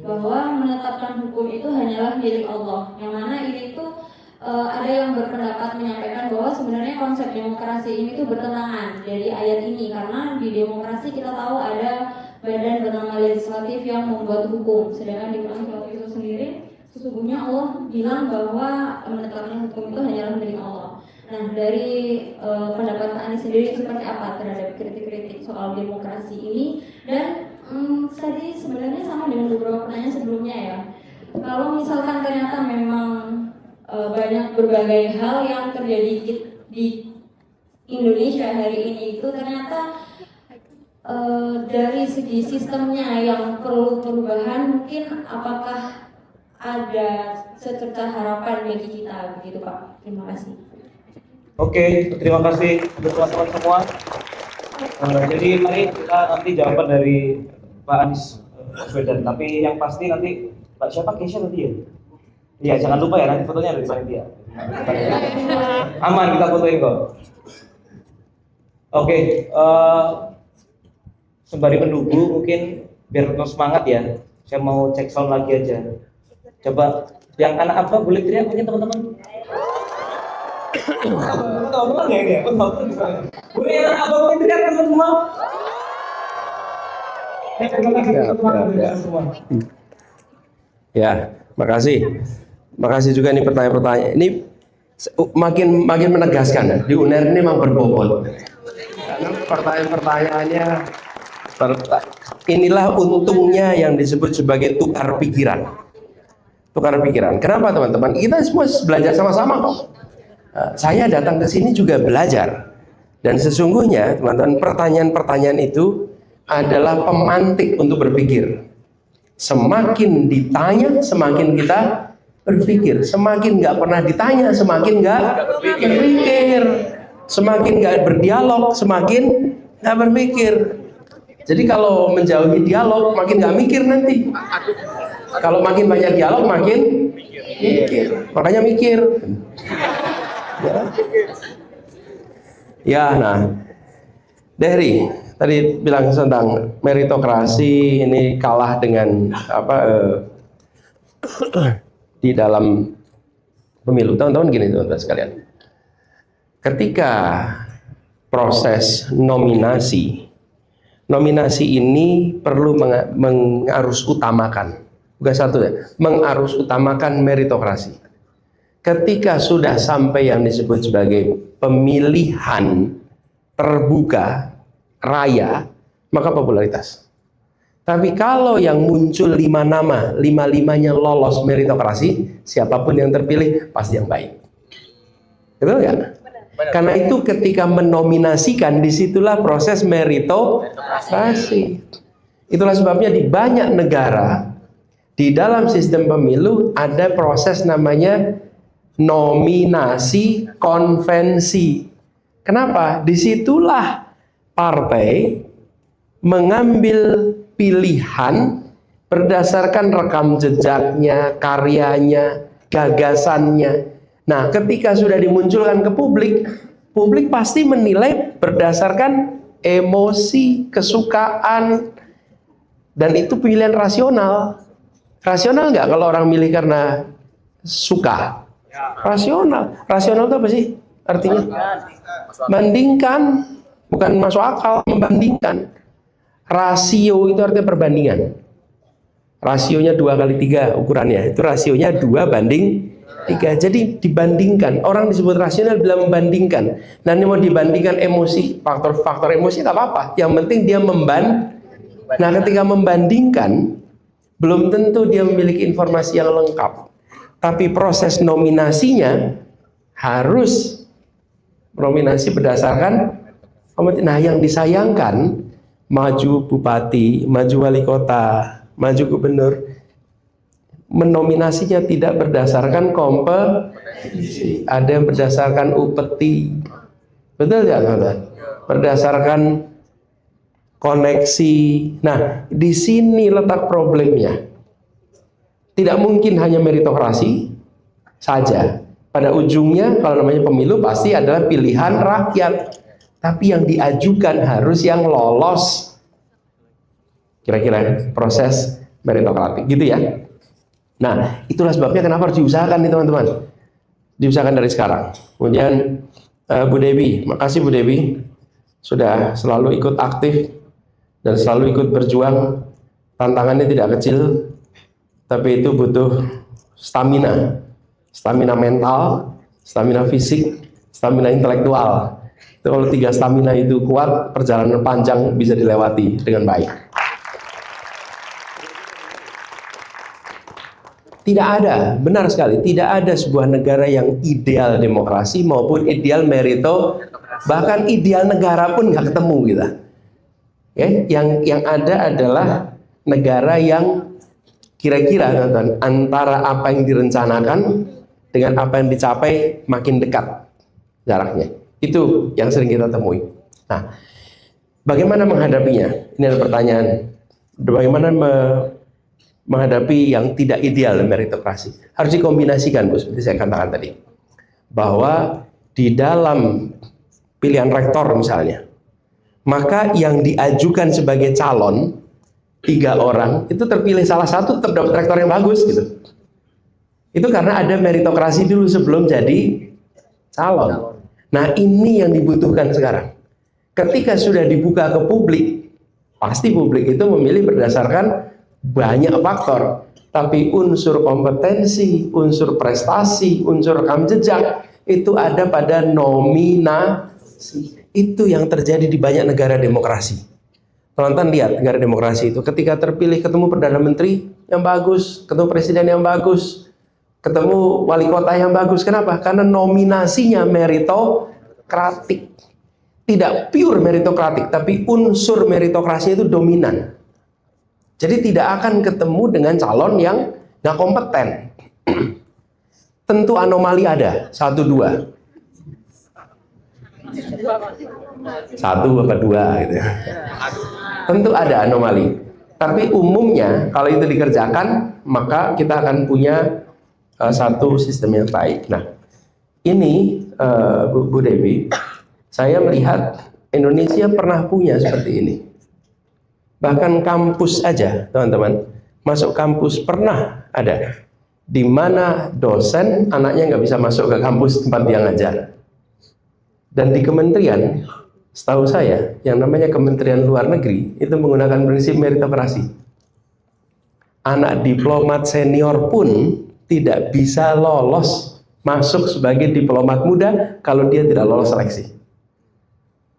bahwa menetapkan hukum itu hanyalah milik Allah. Yang mana ini tuh ada yang berpendapat menyampaikan bahwa sebenarnya konsep demokrasi ini tuh bertentangan dari ayat ini, karena di demokrasi kita tahu ada badan bernama legislatif yang membuat hukum, sedangkan di Quran surat Yusuf sendiri sesungguhnya Allah bilang bahwa menetapkan hukum itu hanyalah milik Allah. Nah, dari pendapat Pak Anies sendiri seperti apa terhadap kritik-kritik soal demokrasi ini? Dan tadi sebenarnya sama dengan beberapa pertanyaan sebelumnya ya. Kalau misalkan ternyata memang banyak berbagai hal yang terjadi di Indonesia hari ini itu ternyata dari segi sistemnya yang perlu perubahan, mungkin apakah ada secerca harapan bagi kita begitu Pak? Terima kasih. Oke, terima kasih untuk teman-teman semua. Jadi mari kita nanti jawaban dari Pak Anies Baswedan, tapi yang pasti nanti Pak siapa Keisha tadi ya? Iya, jangan lupa ya nanti fotonya ada di panitia. Aman, kita fotoin kok. Oke, sembari menunggu mungkin biar terus semangat ya. Saya mau cek sound lagi aja. Coba yang anak apa boleh teriak mungkin teman-teman. Teman-teman ya ini ya, boleh anak apa boleh teriak teman-teman. Ya, makasih. Makasih juga nih pertanyaan-pertanyaan. Ini makin menegaskan di UNER ini memang berbobot. Karena pertanyaan-pertanyaannya inilah untungnya yang disebut sebagai tukar pikiran. Tukar pikiran. Kenapa teman-teman? Kita semua belajar sama-sama kok. Saya datang ke sini juga belajar. Dan sesungguhnya teman-teman pertanyaan-pertanyaan itu adalah pemantik untuk berpikir. Semakin ditanya, semakin kita berpikir. Semakin nggak pernah ditanya, semakin nggak berpikir. Semakin nggak berdialog, semakin nggak berpikir. Jadi kalau menjauhi dialog, makin nggak mikir nanti. Kalau makin banyak dialog, makin mikir. Makanya mikir. Ya, nah, Dery tadi bilang tentang meritokrasi ini kalah dengan di dalam pemilu. Teman-teman gini teman-teman sekalian. Ketika proses nominasi ini perlu mengarus utamakan, bukan satu ya, mengarus utamakan meritokrasi. Ketika sudah sampai yang disebut sebagai pemilihan terbuka raya, maka popularitas. Tapi kalau yang muncul 5 nama, 5-5-nya lolos meritokrasi, siapapun yang terpilih pasti yang baik. Betul nggak? Karena itu ketika menominasikan, disitulah proses meritokrasi. Itulah sebabnya di banyak negara, di dalam sistem pemilu ada proses namanya nominasi konvensi. Kenapa? Disitulah partai mengambil pilihan berdasarkan rekam jejaknya, karyanya, gagasannya. Nah, ketika sudah dimunculkan ke publik, publik pasti menilai berdasarkan emosi, kesukaan, dan itu pilihan rasional. Rasional nggak kalau orang milih karena suka? Rasional. Rasional itu apa sih artinya? Bandingkan, bukan masuk akal, membandingkan. Rasio itu artinya perbandingan. Rasionya 2/3 ukurannya. Itu rasionya 2/3. Jadi dibandingkan. Orang disebut rasional bila membandingkan. Nah, ini mau dibandingkan emosi, faktor-faktor emosi tak apa-apa. Yang penting dia Nah, ketika membandingkan, belum tentu dia memiliki informasi yang lengkap. Tapi proses nominasinya harus nominasi berdasarkan. Nah, yang disayangkan, maju bupati, maju wali kota, maju gubernur, menominasinya tidak berdasarkan kompetisi. Ada yang berdasarkan upeti. Betul ya, teman-teman? Berdasarkan koneksi. Nah, di sini letak problemnya. Tidak mungkin hanya meritokrasi saja. Pada ujungnya, kalau namanya pemilu pasti adalah pilihan rakyat. Tapi yang diajukan harus yang lolos. Kira-kira proses meritokratik, gitu ya. Nah, itulah sebabnya kenapa harus diusahakan nih teman-teman. Diusahakan dari sekarang. Kemudian Bu Dewi, makasih Bu Dewi sudah selalu ikut aktif dan selalu ikut berjuang. Tantangannya tidak kecil, tapi itu butuh stamina mental, stamina fisik, stamina intelektual. Itu kalau 3 stamina itu kuat, perjalanan panjang bisa dilewati dengan baik. Tidak ada, benar sekali, tidak ada sebuah negara yang ideal demokrasi maupun ideal meritokrasi. Bahkan ideal negara pun nggak ketemu kita. Ya, yang ada adalah negara yang kira-kira teman-teman, antara apa yang direncanakan dengan apa yang dicapai makin dekat jaraknya. Itu yang sering kita temui. Nah, bagaimana menghadapinya? Ini adalah pertanyaan. Bagaimana menghadapi yang tidak ideal meritokrasi? Harus dikombinasikan, Bu, seperti saya katakan tadi. Bahwa di dalam pilihan rektor misalnya, maka yang diajukan sebagai calon 3 orang itu terpilih salah satu tetap dapat rektor yang bagus gitu. Itu karena ada meritokrasi dulu sebelum jadi calon. Nah, ini yang dibutuhkan sekarang. Ketika sudah dibuka ke publik, pasti publik itu memilih berdasarkan banyak faktor. Tapi unsur kompetensi, unsur prestasi, unsur rekam jejak itu ada pada nominasi. Itu yang terjadi di banyak negara demokrasi. Teman-teman lihat negara demokrasi itu ketika terpilih ketemu Perdana Menteri yang bagus, ketemu Presiden yang bagus, ketemu wali kota yang bagus. Kenapa? Karena nominasinya meritokratik. Tidak pure meritokratik, tapi unsur meritokrasi itu dominan. Jadi tidak akan ketemu dengan calon yang nggak kompeten. Tentu anomali ada, 1-2. 1 apa 2 gitu. Tentu ada anomali. Tapi umumnya kalau itu dikerjakan, maka kita akan punya satu sistem yang baik. Nah, ini Bu Dewi, saya melihat Indonesia pernah punya seperti ini. Bahkan kampus aja, teman-teman, masuk kampus pernah ada, di mana dosen anaknya nggak bisa masuk ke kampus tempat dia ngajar. Dan di kementerian, setahu saya, yang namanya Kementerian Luar Negeri itu menggunakan prinsip meritokrasi. Anak diplomat senior pun tidak bisa lolos masuk sebagai diplomat muda kalau dia tidak lolos seleksi.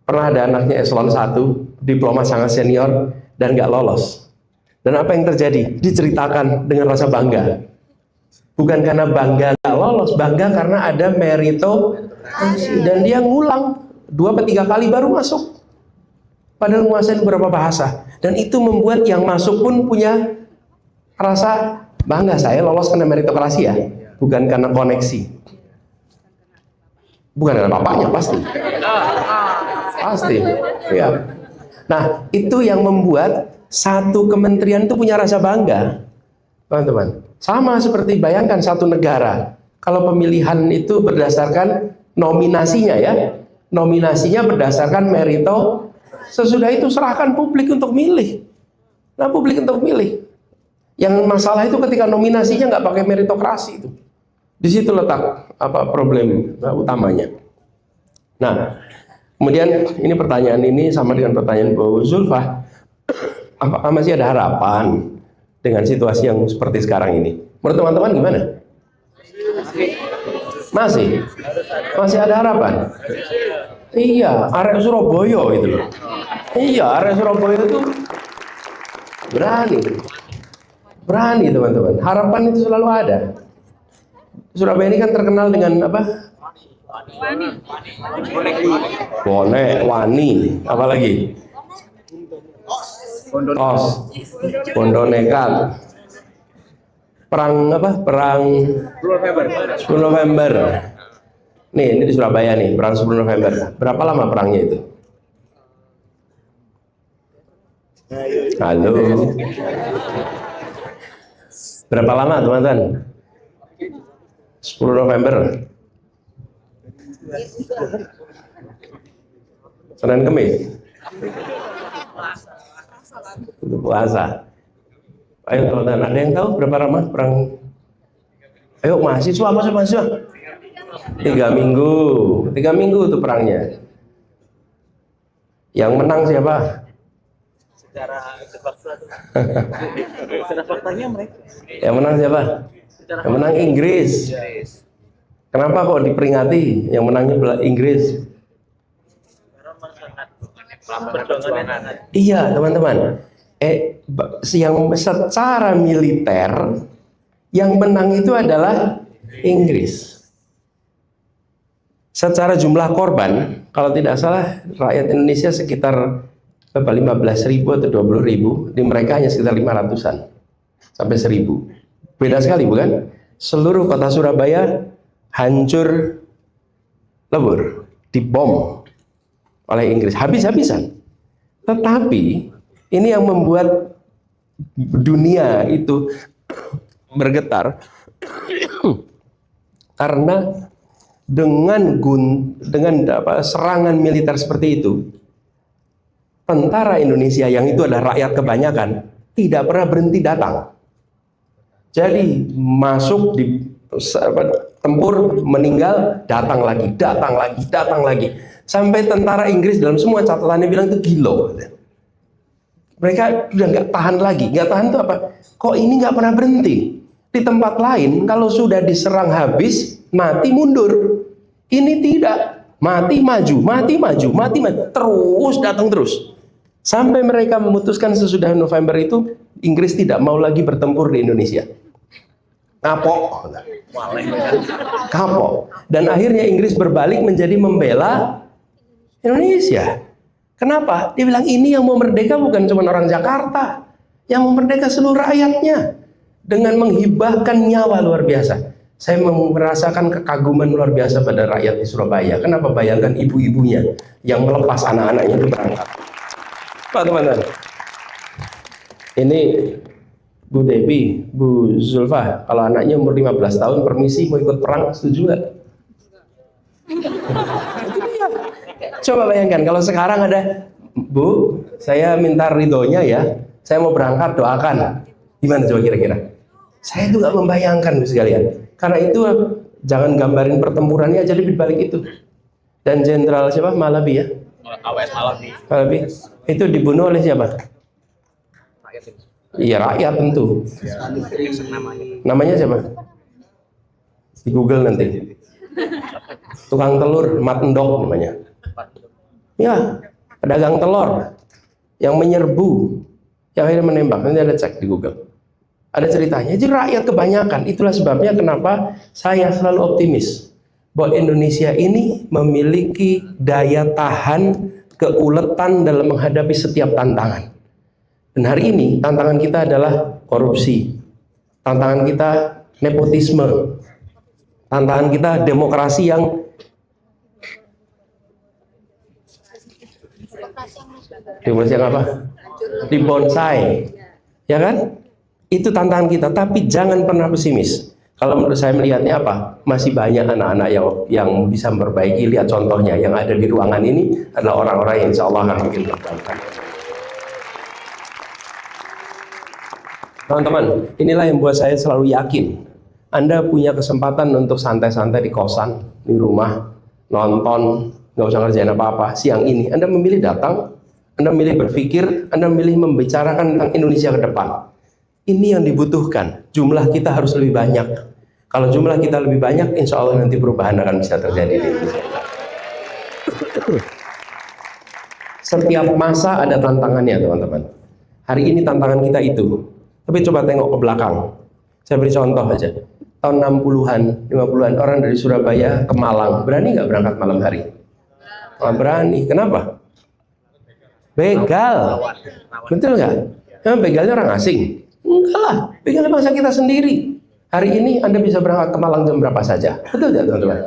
Pernah ada anaknya eselon 1, diplomat sangat senior dan nggak lolos. Dan apa yang terjadi? Diceritakan dengan rasa bangga. Bukan karena bangga nggak lolos, bangga karena ada meritokrasi. Dan dia ngulang 2-3 kali baru masuk. Padahal menguasai beberapa bahasa. Dan itu membuat yang masuk pun punya rasa bangga, saya lolos karena meritokrasi ya, bukan karena koneksi. Bukan karena bapaknya, pasti. Pasti. Ya. Nah, itu yang membuat satu kementerian itu punya rasa bangga. Teman-teman, sama seperti bayangkan satu negara. Kalau pemilihan itu berdasarkan nominasinya ya. Nominasinya berdasarkan merito. Sesudah itu serahkan publik untuk milih. Nah, publik untuk milih. Yang masalah itu ketika nominasinya nggak pakai meritokrasi itu. Di situ letak problem utamanya. Nah, kemudian ini pertanyaan ini sama dengan pertanyaan Bu Zulfah. Apakah masih ada harapan dengan situasi yang seperti sekarang ini? Menurut teman-teman gimana? Masih ada harapan? Iya, arek Surabaya itu loh. Iya, arek Surabaya itu berani teman-teman. Harapan itu selalu ada. Surabaya ini kan terkenal dengan apa? Bonek, wani, apa lagi? Bondo nekat. Perang apa? Perang 10 November. Nih, ini di Surabaya nih, perang 10 November. Berapa lama perangnya itu? Halo. Berapa lama, teman-teman? 10 November. Senin Kemis. Itu puasa. Ayo teman-teman, ada yang tahu berapa lama perang? Ayo mahasiswa. 3 minggu. 3 minggu itu perangnya. Yang menang siapa? Secara faktanya mereka. Yang menang siapa? Yang menang Inggris. Kenapa kok diperingati yang menangnya Inggris? Iya teman-teman. Yang secara militer yang menang itu adalah Inggris. Secara jumlah korban, kalau tidak salah rakyat Indonesia sekitar 15.000 atau 20.000, di mereka hanya sekitar 500-an sampai 1.000. Beda sekali bukan? Seluruh kota Surabaya hancur lebur, dibom oleh Inggris habis-habisan. Tetapi ini yang membuat dunia itu bergetar karena dengan serangan militer seperti itu, tentara Indonesia yang itu adalah rakyat kebanyakan tidak pernah berhenti datang. Jadi masuk di tempur, meninggal, datang lagi, sampai tentara Inggris dalam semua catatannya bilang itu gilo. Mereka udah nggak tahan lagi. Nggak tahan itu apa? Kok ini nggak pernah berhenti? Di tempat lain kalau sudah diserang habis, mati mundur. Ini tidak, mati maju, terus datang terus. Sampai mereka memutuskan sesudah November itu, Inggris tidak mau lagi bertempur di Indonesia. Kapok. Dan akhirnya Inggris berbalik menjadi membela Indonesia. Kenapa? Dia bilang ini yang mau merdeka bukan cuma orang Jakarta, yang mau merdeka seluruh rakyatnya. Dengan menghibahkan nyawa luar biasa. Saya merasakan kekaguman luar biasa pada rakyat di Surabaya. Kenapa? Bayangkan ibu-ibunya yang melepas anak-anaknya itu berangkat. Pak teman-teman, ini Bu Debbie, Bu Zulfa, kalau anaknya umur 15 tahun permisi mau ikut perang, setuju nggak? Coba bayangkan kalau sekarang ada, Bu, saya minta ridhonya ya, saya mau berangkat, doakan. Gimana coba kira-kira? Saya itu nggak membayangkan sekalian. Karena itu jangan gambarin pertempurannya aja, lebih balik itu. Dan Jenderal siapa? Malabi ya? Malabi. Itu dibunuh oleh siapa? Iya, rakyat tentu. Namanya siapa? Di Google nanti. Tukang telur, Mat Endok namanya. Ya, pedagang telur yang menyerbu, yang akhirnya menembak. Nanti ada cek di Google. Ada ceritanya. Jadi rakyat kebanyakan. Itulah sebabnya kenapa saya selalu optimis bahwa Indonesia ini memiliki daya tahan, keuletan dalam menghadapi setiap tantangan. Dan hari ini tantangan kita adalah korupsi, tantangan kita nepotisme, tantangan kita demokrasi yang apa? Dibonsai, ya kan? Itu tantangan kita. Tapi jangan pernah pesimis. Kalau menurut saya melihatnya apa? Masih banyak anak-anak yang bisa memperbaiki. Lihat contohnya yang ada di ruangan ini adalah orang-orang yang insya Allah akan bikin perbaikan. Teman-teman, inilah yang buat saya selalu yakin. Anda punya kesempatan untuk santai-santai di kosan, di rumah, nonton, nggak usah ngerjain apa-apa. Siang ini Anda memilih datang, Anda memilih berpikir, Anda memilih membicarakan tentang Indonesia ke depan. Ini yang dibutuhkan. Jumlah kita harus lebih banyak. Kalau jumlah kita lebih banyak, insya Allah nanti perubahan akan bisa terjadi di Indonesia. Setiap masa ada tantangannya, teman-teman. Hari ini tantangan kita itu. Tapi coba tengok ke belakang. Saya beri contoh aja. Tahun 60-an, 50-an, orang dari Surabaya ke Malang. Berani nggak berangkat malam hari? Nggak berani. Kenapa? Begal. Betul nggak? Emang begalnya orang asing? Enggak lah. Begalnya bangsa kita sendiri. Hari ini Anda bisa berangkat ke Malang jam berapa saja. Betul tidak, teman-teman?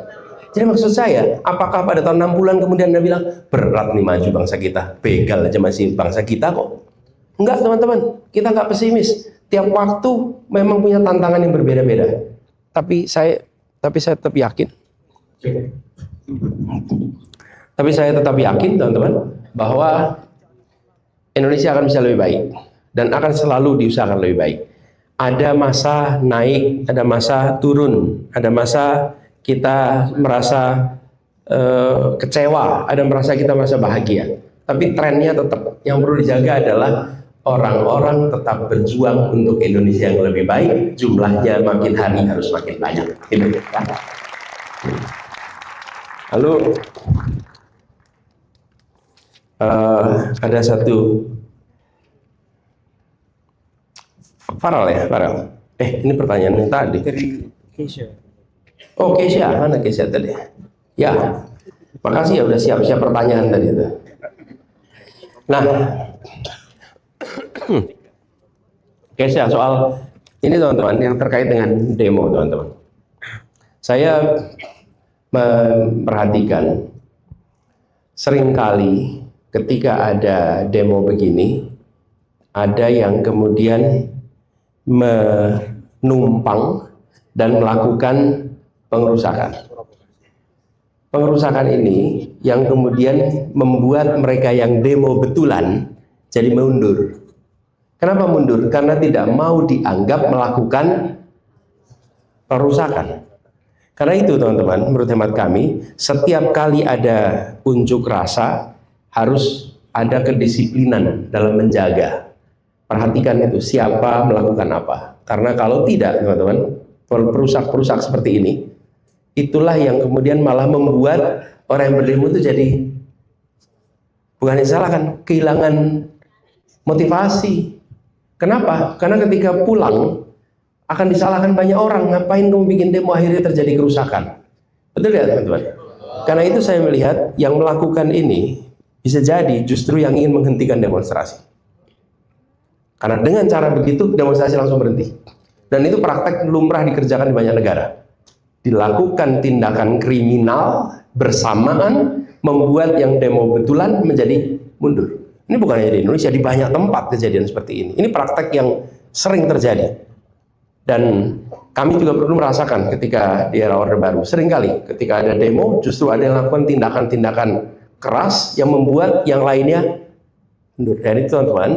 Jadi maksud saya, apakah pada tahun 60-an kemudian Anda bilang, berat nih maju bangsa kita. Begal aja masih bangsa kita kok. Enggak, teman-teman. Kita nggak pesimis. Tiap waktu memang punya tantangan yang berbeda-beda. Tapi saya tetap yakin. Tapi saya tetap yakin, teman-teman, bahwa Indonesia akan bisa lebih baik dan akan selalu diusahakan lebih baik. Ada masa naik, ada masa turun, ada masa kita merasa kecewa, ada merasa kita merasa bahagia. Tapi trennya tetap yang perlu dijaga adalah orang-orang tetap berjuang untuk Indonesia yang lebih baik. Jumlahnya makin hari harus makin banyak. Gitu, ya. Lalu ada satu Farel ya, Farel. Ini pertanyaan yang tadi. Dari Keisha. Oh, Keisha, mana Keisha tadi? Ya, makasih ya udah siap-siap pertanyaan tadi itu. Nah, oke, soal ini teman-teman yang terkait dengan demo teman-teman. Saya memperhatikan seringkali ketika ada demo begini, ada yang kemudian menumpang dan melakukan pengerusakan. Pengerusakan ini yang kemudian membuat mereka yang demo betulan jadi mundur. Kenapa mundur? Karena tidak mau dianggap melakukan perusakan. Karena itu teman-teman, menurut hemat kami, setiap kali ada unjuk rasa harus ada kedisiplinan dalam menjaga. Perhatikan itu, siapa melakukan apa. Karena kalau tidak teman-teman, perusak-perusak seperti ini, itulah yang kemudian malah membuat orang yang berdemo itu jadi, bukan disalahkan, kehilangan motivasi. Kenapa? Karena ketika pulang akan disalahkan banyak orang, ngapain kamu bikin demo, akhirnya terjadi kerusakan. Betul ya teman-teman? Karena itu saya melihat yang melakukan ini bisa jadi justru yang ingin menghentikan demonstrasi. Karena dengan cara begitu demonstrasi langsung berhenti. Dan itu praktek lumrah dikerjakan di banyak negara. Dilakukan tindakan kriminal bersamaan membuat yang demo betulan menjadi mundur. Ini bukan hanya di Indonesia, di banyak tempat kejadian seperti ini. Ini praktek yang sering terjadi. Dan kami juga perlu merasakan ketika di era Orde Baru, seringkali ketika ada demo justru ada yang melakukan tindakan-tindakan keras yang membuat yang lainnya mundur. Dan itu teman-teman,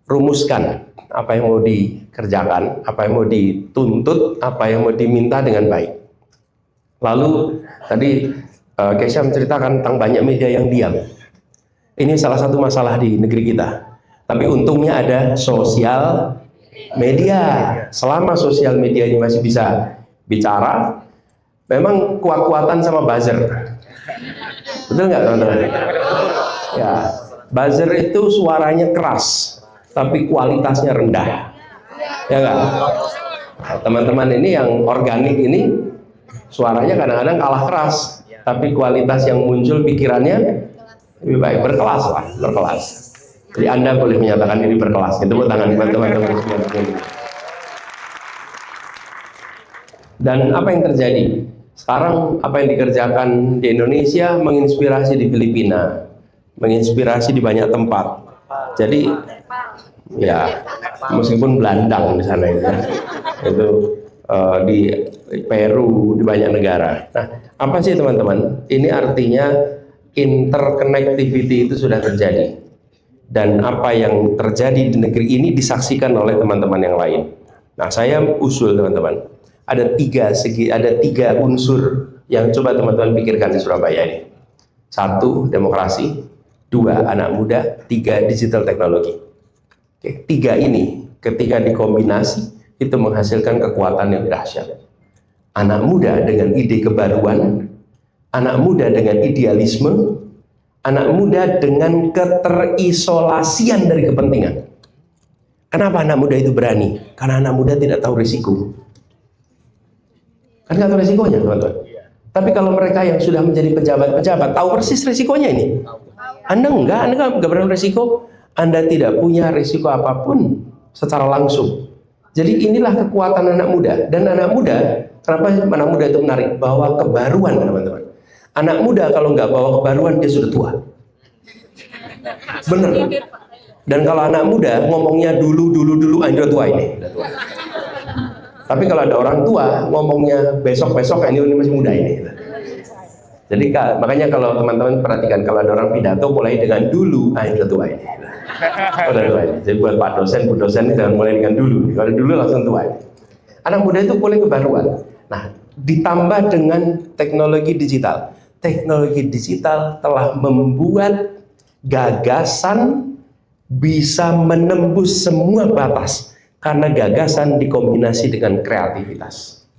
rumuskan apa yang mau dikerjakan, apa yang mau dituntut, apa yang mau diminta dengan baik. Lalu tadi Kesha menceritakan tentang banyak media yang diam. Ini salah satu masalah di negeri kita. Tapi untungnya ada sosial media. Selama sosial media ini masih bisa bicara, memang kuat-kuatan sama buzzer. Betul nggak teman-teman? Ya, buzzer itu suaranya keras, tapi kualitasnya rendah. Ya nggak? Teman-teman ini yang organik ini suaranya kadang-kadang kalah keras, tapi kualitas yang muncul pikirannya lebih baik, berkelas lah, berkelas. Jadi Anda boleh menyatakan diri berkelas. Itu buat tangan teman-teman. Dan apa yang terjadi? Sekarang apa yang dikerjakan di Indonesia menginspirasi di Filipina, menginspirasi di banyak tempat. Jadi ya meskipun belandang di sana itu di Peru, di banyak negara. Nah, apa sih teman-teman? Ini artinya interconnectivity itu sudah terjadi. Dan apa yang terjadi di negeri ini disaksikan oleh teman-teman yang lain. Nah, saya usul teman-teman, ada tiga unsur yang coba teman-teman pikirkan di Surabaya ini. 1, demokrasi. 2, anak muda. 3, digital teknologi. Oke, 3 ini ketika dikombinasi itu menghasilkan kekuatan yang dahsyat. Anak muda dengan ide kebaruan, anak muda dengan idealisme, anak muda dengan keterisolasian dari kepentingan. Kenapa anak muda itu berani? Karena anak muda tidak tahu risiko. Kan nggak tahu risikonya teman-teman. Tapi kalau mereka yang sudah menjadi pejabat-pejabat tahu persis risikonya ini. Anda nggak pernah risiko. Anda tidak punya risiko apapun secara langsung. Jadi inilah kekuatan anak muda. Dan anak muda, kenapa anak muda itu menarik? Bawa kebaruan teman-teman. Anak muda kalau nggak bawa kebaruan dia sudah tua. Bener. Dan kalau anak muda ngomongnya dulu, udah tua ini. Udah tua. Tapi kalau ada orang tua ngomongnya besok ini masih muda ini. Jadi makanya kalau teman-teman perhatikan kalau ada orang pidato mulai dengan dulu, udah tua ini. Udah tua ini. Jadi buat Pak dosen, Bu dosen jangan mulai dengan dulu. Kalau dulu langsung tua ini. Anak muda itu boleh kebaruan. Nah, ditambah dengan teknologi digital. Teknologi digital telah membuat gagasan bisa menembus semua batas karena gagasan dikombinasi dengan kreativitas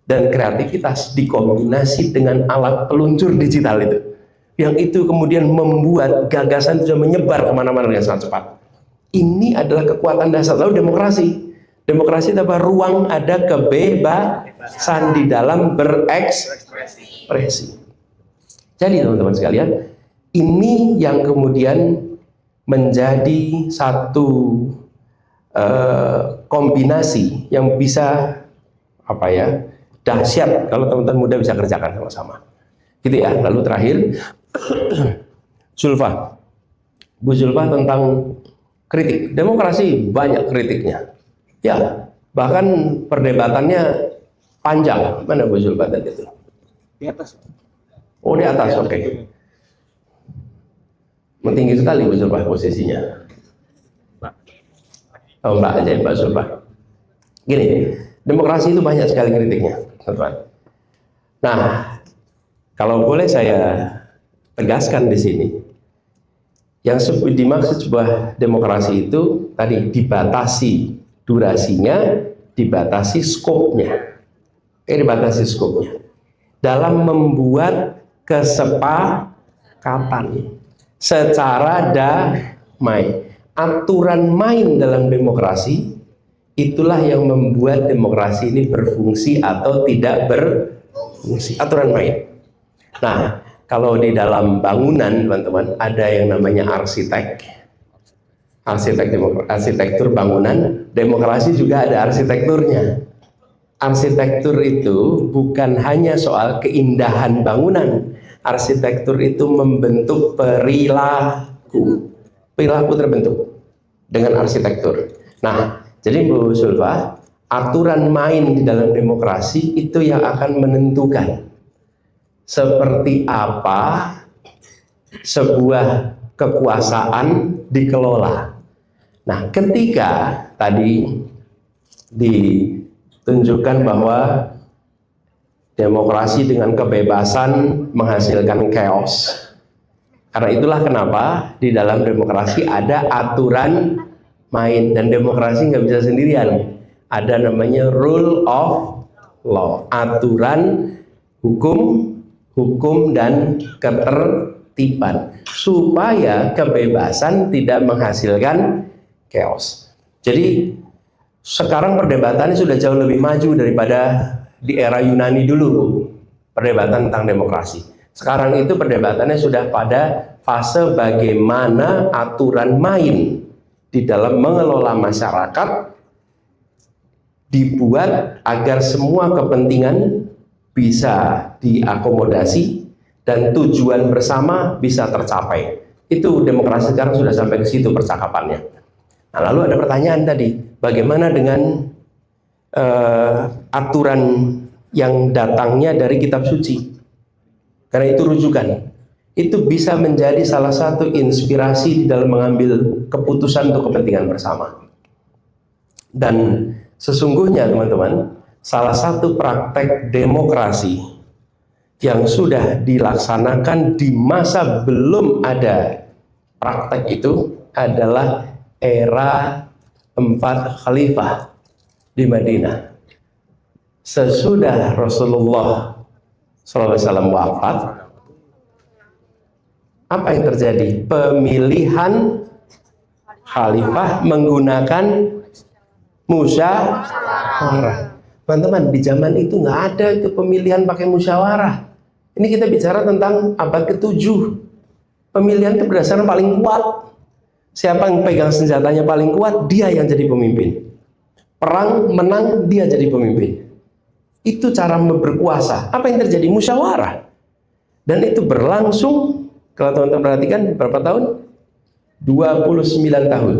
dan kreativitas dikombinasi dengan alat peluncur digital itu yang itu kemudian membuat gagasan itu menyebar kemana-mana dengan sangat cepat. Ini adalah kekuatan dasar. Lalu demokrasi apa? Ruang ada kebebasan di dalam berekspresi. Jadi teman-teman sekalian, ini yang kemudian menjadi satu kombinasi yang bisa dahsyat kalau teman-teman muda bisa kerjakan sama-sama. Gitu ya. Lalu terakhir, Zulfa, Bu Zulfa tentang kritik. Demokrasi banyak kritiknya. Ya, bahkan perdebatannya panjang. Mana Bu Zulfa tadi itu? Di atas. Oh, di atas, oke. Tinggi sekali Bu Zulfa posisinya. Oh, Mbak aja Mbak Zulfa. Gini, demokrasi itu banyak sekali kritiknya, teman-teman. Nah, kalau boleh saya tegaskan di sini, yang dimaksud sebuah demokrasi itu tadi dibatasi durasinya, dibatasi skopnya, dibatasi skopnya dalam membuat kesepakatan secara damai. Aturan main dalam demokrasi itulah yang membuat demokrasi ini berfungsi atau tidak berfungsi. Aturan main. Nah, kalau di dalam bangunan, teman-teman, ada yang namanya arsitektur bangunan. Demokrasi juga ada arsitekturnya. Arsitektur itu bukan hanya soal keindahan bangunan. Arsitektur itu membentuk perilaku. Perilaku terbentuk dengan arsitektur. Nah, jadi Bu Zulfa, aturan main di dalam demokrasi itu yang akan menentukan seperti apa sebuah kekuasaan dikelola. Nah, ketika tadi ditunjukkan bahwa demokrasi dengan kebebasan menghasilkan chaos. Karena itulah kenapa di dalam demokrasi ada aturan main, dan demokrasi nggak bisa sendirian. Ada namanya rule of law, aturan hukum dan ketertiban, supaya kebebasan tidak menghasilkan chaos. Jadi sekarang perdebatannya sudah jauh lebih maju daripada di era Yunani dulu, perdebatan tentang demokrasi. Sekarang itu perdebatannya sudah pada fase bagaimana aturan main di dalam mengelola masyarakat dibuat agar semua kepentingan bisa diakomodasi dan tujuan bersama bisa tercapai. Itu demokrasi sekarang sudah sampai ke situ percakapannya. Nah, lalu ada pertanyaan tadi, bagaimana dengan aturan yang datangnya dari kitab suci? Karena itu rujukan, itu bisa menjadi salah satu inspirasi di dalam mengambil keputusan untuk kepentingan bersama. Dan sesungguhnya teman-teman, salah satu praktek demokrasi yang sudah dilaksanakan di masa belum ada praktek itu adalah era 4 khalifah di Madinah. Sesudah Rasulullah SAW wafat, apa yang terjadi? Pemilihan khalifah menggunakan musyawarah. Teman-teman, di zaman itu nggak ada itu pemilihan pakai musyawarah. Ini kita bicara tentang abad ke-7. Pemilihan itu berdasarkan paling kuat. Siapa yang pegang senjatanya paling kuat, dia yang jadi pemimpin. Perang menang, dia jadi pemimpin. Itu cara berkuasa. Apa yang terjadi? Musyawarah. Dan itu berlangsung, kalau teman-teman perhatikan, berapa tahun? 29 tahun.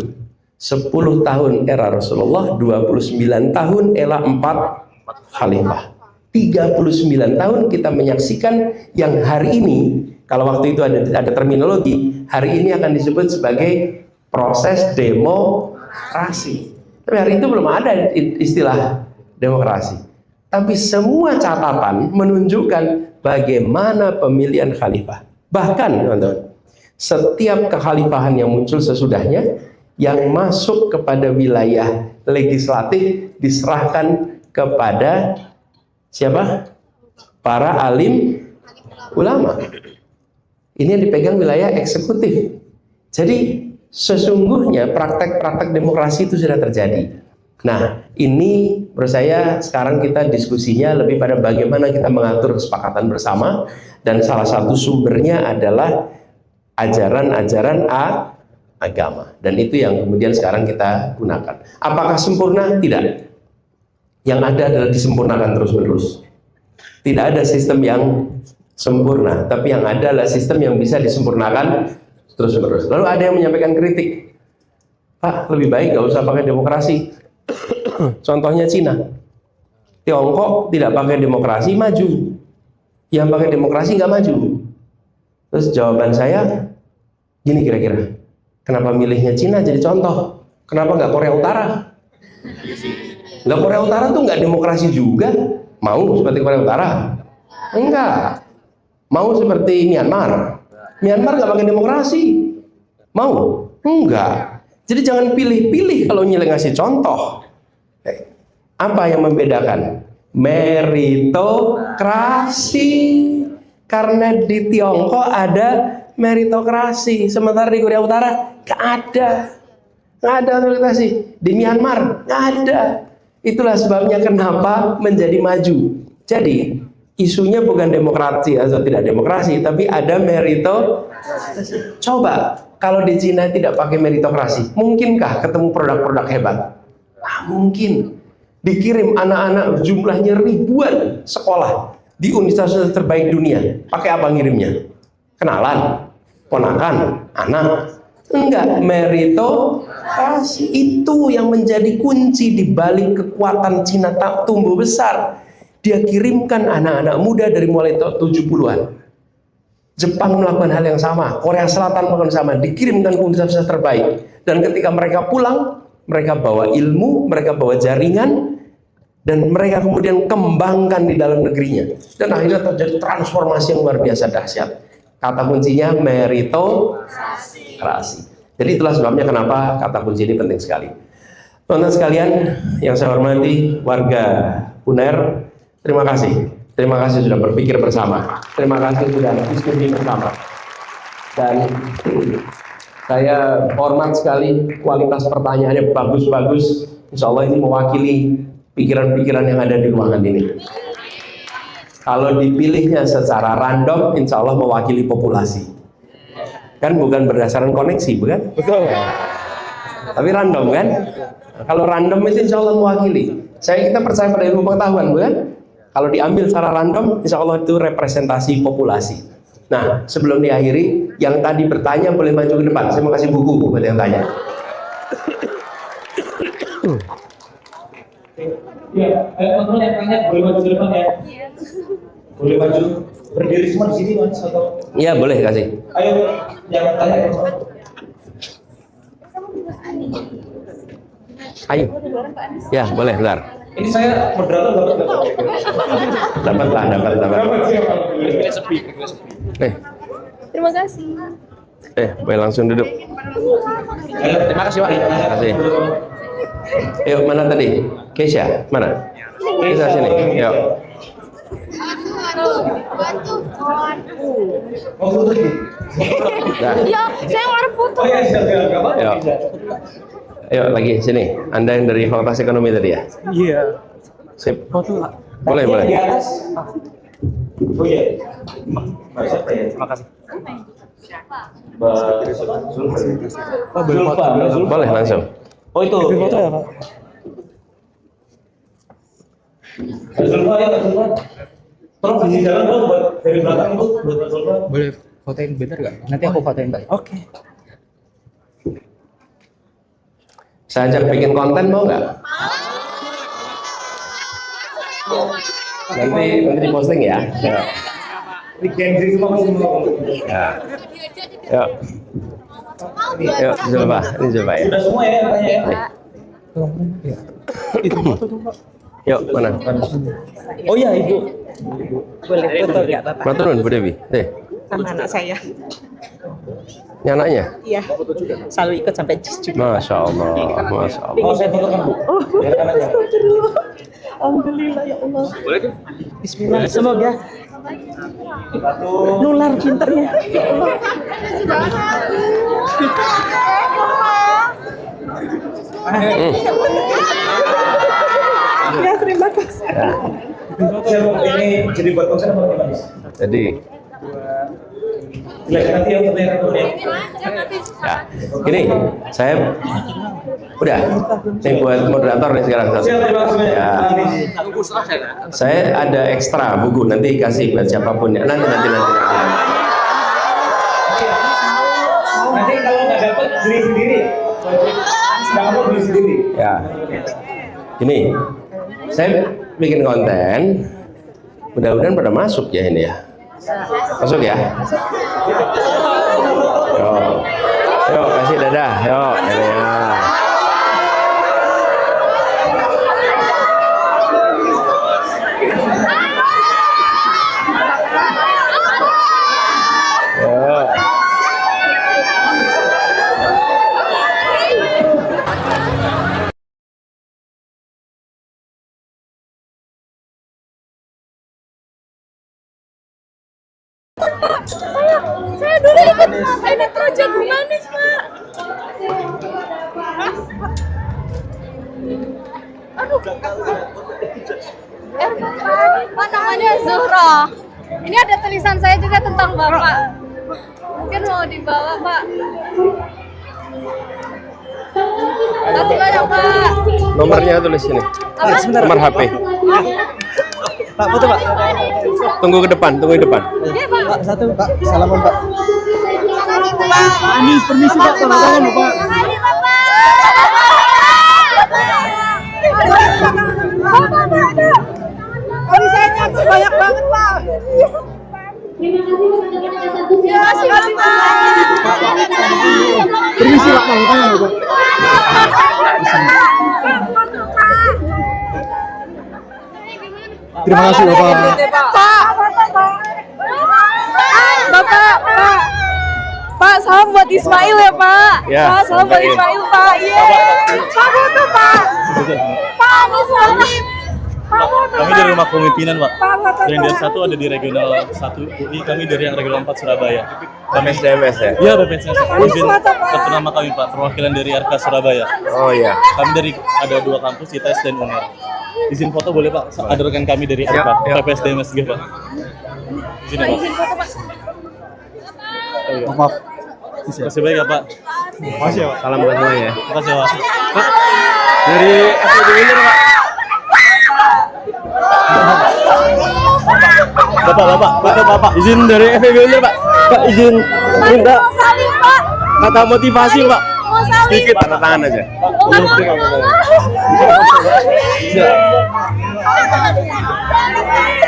10 tahun era Rasulullah, 29 tahun era 4 khalifah. 39 tahun kita menyaksikan yang hari ini, kalau waktu itu ada terminologi, hari ini akan disebut sebagai proses demokrasi. Tapi hari itu belum ada istilah demokrasi. Tapi semua catatan menunjukkan bagaimana pemilihan khalifah. Bahkan, teman-teman, setiap kekhalifahan yang muncul sesudahnya, yang masuk kepada wilayah legislatif diserahkan kepada siapa? Para alim ulama. Ini yang dipegang wilayah eksekutif. Jadi sesungguhnya praktek-praktek demokrasi itu sudah terjadi. Nah, ini menurut saya sekarang kita diskusinya lebih pada bagaimana kita mengatur kesepakatan bersama, dan salah satu sumbernya adalah ajaran-ajaran agama, dan itu yang kemudian sekarang kita gunakan. Apakah sempurna? Tidak. Yang ada adalah disempurnakan terus-menerus. Tidak ada sistem yang sempurna, tapi yang ada adalah sistem yang bisa disempurnakan terus-menerus. Lalu ada yang menyampaikan kritik, Pak, lebih baik gak usah pakai demokrasi. Contohnya Cina, Tiongkok tidak pakai demokrasi, maju. Yang pakai demokrasi nggak maju. Terus jawaban saya gini kira-kira, kenapa milihnya Cina jadi contoh? Kenapa nggak Korea Utara? Nggak, Korea Utara tuh nggak demokrasi juga. Mau seperti Korea Utara? Enggak. Mau seperti Myanmar? Myanmar nggak pakai demokrasi. Mau? Enggak. Jadi jangan pilih-pilih kalau ngasih contoh. Apa yang membedakan? Meritokrasi. Karena di Tiongkok ada meritokrasi, sementara di Korea Utara nggak ada meritokrasi. Di Myanmar nggak ada. Itulah sebabnya kenapa menjadi maju. Jadi isunya bukan demokrasi atau tidak demokrasi, tapi ada meritokrasi. Coba kalau di Cina tidak pakai meritokrasi, mungkinkah ketemu produk-produk hebat? Mungkin. Dikirim anak-anak jumlahnya ribuan sekolah di universitas terbaik dunia. Pakai apa ngirimnya? Kenalan, ponakan, anak? Enggak, meritokrasi. Itu yang menjadi kunci di balik kekuatan Cina tak tumbuh besar. Dia kirimkan anak-anak muda dari mulai 70-an. Jepang melakukan hal yang sama, Korea Selatan melakukan sama, dikirimkan ke universitas terbaik. Dan ketika mereka pulang, mereka bawa ilmu, mereka bawa jaringan, dan mereka kemudian kembangkan di dalam negerinya. Dan akhirnya terjadi transformasi yang luar biasa dahsyat. Kata kuncinya meritokrasi. Jadi itulah sebabnya kenapa kata kunci ini penting sekali. Teman-teman sekalian yang saya hormati, warga UNER, terima kasih. Terima kasih sudah berpikir bersama. Terima kasih sudah diskusi bersama. Dan saya hormat sekali, kualitas pertanyaannya bagus-bagus. Insya Allah ini mewakili pikiran-pikiran yang ada di ruangan ini. Kalau dipilihnya secara random, insya Allah mewakili populasi. Kan bukan berdasarkan koneksi, bukan? Betul. Tapi random kan? Kalau random itu insya Allah mewakili. Kita percaya pada ilmu pengetahuan, bukan? Kalau diambil secara random, insya Allah itu representasi populasi. Nah, sebelum diakhiri, yang tadi bertanya boleh maju ke depan. Saya mau kasih buku buat yang tanya. Ya, teman-teman yang tanya boleh maju ke depan ya. Boleh maju berdiri semua di sini Mas atau? Iya, boleh kasih. Ayo, yang tanya. Ayo. Ya, boleh, bentar. Ini saya moderator Dapat. Terima kasih. Boleh langsung duduk. Terima kasih, Pak. Terima kasih. Yuk, mana tadi? Keisha, mana? Keisha sini. Yuk. Nah. Iya, saya mau foto. Yuk. Yuk lagi sini. Anda yang dari Fakultas Ekonomi tadi ya? Iya. Sip. Boleh. Di atas. Oh iya. Terima kasih. Boleh langsung. Oh itu. Foto ya, Pak? Zulfa ya, Zulfa. Tolong kasih jalan dong buat dari belakang itu buat Zulfa. Boleh fotoin bentar nggak? Nanti aku fotoin Pak. Oke. Saya ajak bikin konten mau nggak? Nanti diposting ya. Ini Genzi semua masih mau. Ya. Yuk. Yuk, Zulfa. Ini Zulfa ya. Sudah semua ya yang tanya ya. Itu foto tuh, Pak. Yuk, mana? Oh iya Ibu. Boleh foto nggak Bapak? Mana turun Bu Dewi? Sama anak saya. Ini anaknya? Iya. Selalu ikut sampai jus juga. Masya Allah. Masya Allah. Mau saya fotokan Bu? Biarkan aja. Alhamdulillah ya Allah. Boleh tuh? Bismillah. Semoga nular pinternya. Ya Allah. Ya, terima kasih. Ini jadi buat konser apa gimana? Jadi Nanti yang ya. ya, gini, saya udah nih buat moderator nih sekarang. Ya, saya ada ekstra buku nanti kasih buat siapapun ya. Nanti. Nanti kalau nggak dapat beli sendiri. Kamu beli sendiri. Ya, gini, saya bikin konten, mudah-mudahan pada masuk ya ini ya. Masuk ya. Yuk kasih dadah. Yuk ini ya. Yuk. Saya dulu ikut ini project humanis, Pak. Aduh. Pak, namanya Zuhro. Ini ada tulisan saya juga tentang Bapak. Mungkin mau dibawa, Pak. Terima kasih banyak, Pak. Nomornya tulis sini. Nomor HP. Pak, foto Pak. Tunggu di depan. Iya, Pak. Pak, satu Pak, salaman Pak. Anis, permisi Pak, tanda tangan Pak. Kalau saya nyanyi banyak banget, Pak. Terima kasih teman-teman yang satu Terima kasih, Pak. Permisi Pak, tanda tangan Pak. Terima kasih Bapak. Pak, salam buat Ismail ya Pak. Ya, Pak, salam buat Ismail Pak. Iya. Pak foto Pak. Pak, Muslim. Pak foto. Kami dari rumah pemimpinan, Pak. Pak foto. Yang dari 1 ada di regional 1 UI, kami dari yang regional 4 Surabaya. BPSDMS ya. Iya, BPSDMS. Izin kartu nama kami, Pak, perwakilan dari RK Surabaya. Oh iya. Kami dari ada 2 kampus, ITS dan UNER. Izin foto boleh, Pak? Ada rekan kami dari RK, BPSDMS gitu, Pak. Izin ya, Pak. Izin foto Pak. Maaf. Terima kasih banyak ya, Pak. Makasih ya, Pak. Salam buat semuanya ya. Terima kasih, Pak. Pak, dari FEB Winner, Pak. Bapak. Izin dari FEB Winner, Pak. Pak, izin minta kata motivasi, Pak. Sedikit tanda tangan aja.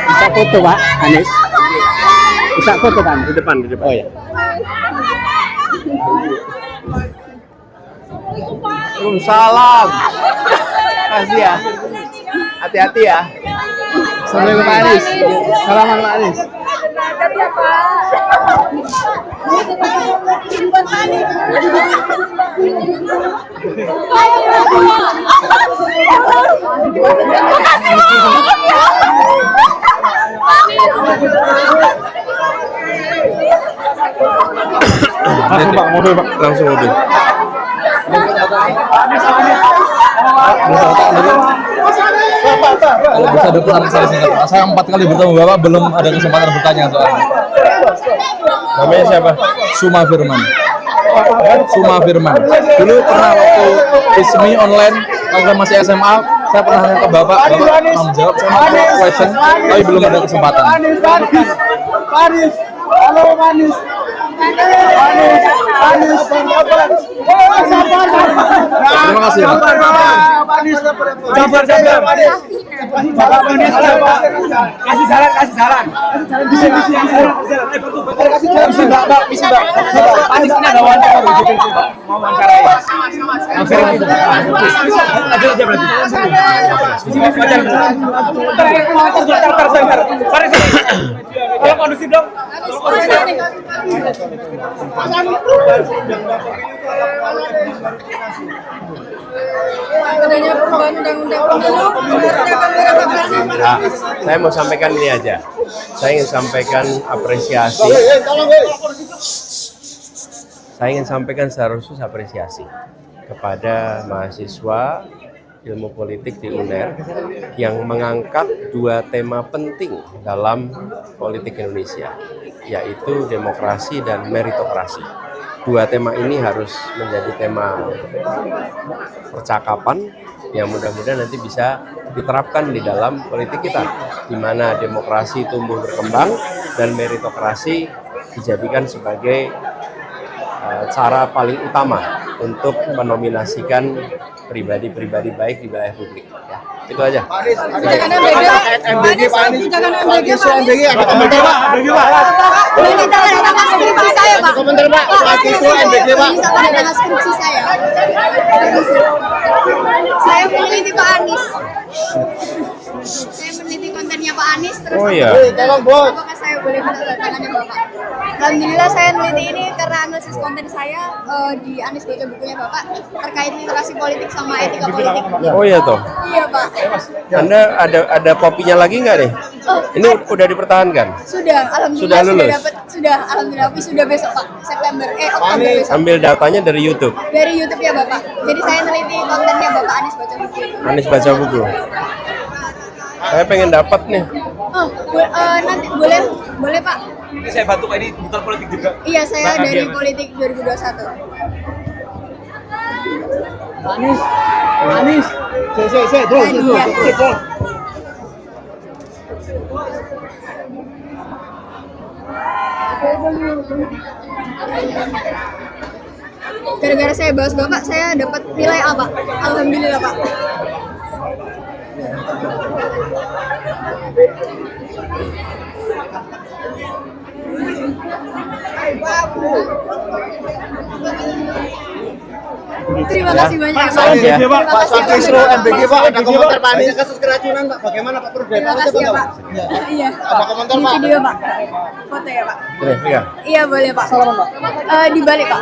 Bisa foto Pak, Anis. Bisa foto kan? Di depan. Oh ya. Waalaikumsalam. Kasih ya. Hati-hati ya. Assalamualaikum Pak Anis. Salaman Pak Anis. Ya Pak. Buat Ani. Langsung Pak, mobil Pak. Langsung mobil. Kalau bisa ada pesan saya singkat, saya 4 kali bertemu Bapak belum ada kesempatan bertanya soalnya. Namanya siapa? Suma Firman. Dulu pernah waktu resmi online, waktu masih SMA, saya pernah nanya ke Bapak menjawab sama question, tapi belum ada kesempatan. Panis. Halo Panis. Terima kasih. Kasih jalan. Bisa. Panis ini ada wawancara. Mau wawancara ya. Aja berarti. Tolong kondusif dong. Adanya perubahan undang-undang pemilu, Nah, saya mau sampaikan ini aja. Saya ingin sampaikan apresiasi. Saya ingin sampaikan secara khusus apresiasi kepada mahasiswa ilmu politik di UNER yang mengangkat dua tema penting dalam politik Indonesia, yaitu demokrasi dan meritokrasi. Dua tema ini harus menjadi tema percakapan yang mudah-mudahan nanti bisa diterapkan di dalam politik kita, di mana demokrasi tumbuh berkembang dan meritokrasi dijadikan sebagai cara paling utama untuk menominasikan pribadi-pribadi baik di wilayah publik. Ya, itu aja. Jangan MBG, Pak Anies. Jangan MBG, Pak MBG. Ada komentar, Pak. MBG, Pak. Ini tanda tangan skripsi saya, Pak. Komentar, Pak. Mahasiswa MBG, Pak. Bisa tanda tangan skripsi saya. Saya meneliti Pak Anies. Saya meneliti kontennya Pak Anies terus. Oh iya. Tolong, Bos. Apakah saya boleh minta tanda tangannya Bapak? Alhamdulillah saya meneliti ini karena analisis konten saya di Anies baca bukunya Bapak terkait literasi politik sama etika politik. Oh iya toh. Iya Pak. Anda ada kopinya lagi nggak nih? Ini udah dipertahankan? Sudah, alhamdulillah Sudah lulus? alhamdulillah sudah besok Pak, Oktober besok. Ambil datanya dari YouTube. Dari YouTube ya Bapak. Jadi saya meneliti kontennya Bapak Anies baca buku. Anies baca buku. Saya pengen dapat nih. Nanti boleh Pak. Ini saya bantu Pak, ini bukan politik juga. Iya, saya dari politik 2021. Anies. Saya, terus. Gara-gara saya bahas Bapak, saya dapat nilai A, Pak. Alhamdulillah, Pak. Terima kasih banyak Pak. Pak Kisro MBG, Pak. Ada komentar Pak Anies kasus keracunan, Pak. Bagaimana Pak Perda? Terima kasih ya Pak. Iya. Ada komentar Pak? Video Pak. Foto ya Pak. Iya. Iya boleh Pak. Salaman Pak. Dibalik Pak.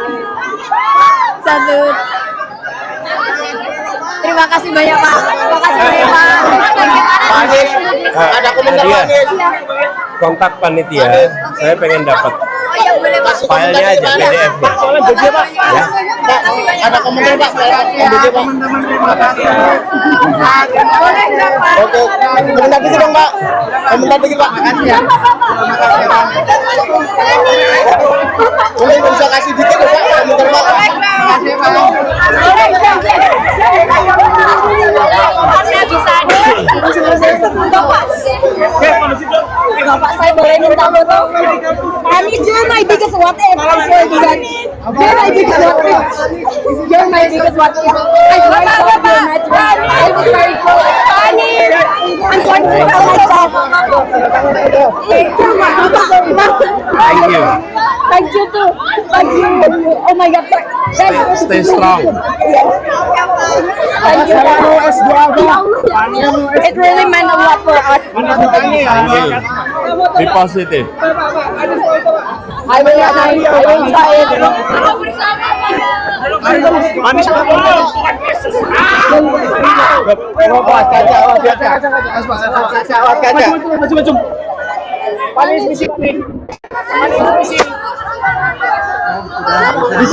Satu. Terima kasih banyak Pak. Terima kasih banyak Pak. Pak Anies, ada komentar Pak Anies. Kontak panitia, saya pengen dapat. Oh iya boleh Pak. Filenya aja PDF. Soalnya BG Pak. Ada komentar Pak. MBG Pak. Boleh nggak Pak? Oke. Komentar dikit dong Pak. Komentar dikit Pak. Makasih ya. Boleh bisa kasih dikit Pak. Komentar Pak. Makasih Pak. Saya bisa Bapak saya boleh minta foto? Anies, you're my biggest what if. You're my biggest what if. You're my biggest what if. I very proud of your network. I was very close. Anies, I'm going to tell myself. Thank you, Thank you. Thank you too. Thank you. Oh my God. Stay strong. Thank you. It really meant a lot for us. Thank you. Be positive. I will try it. Anies misi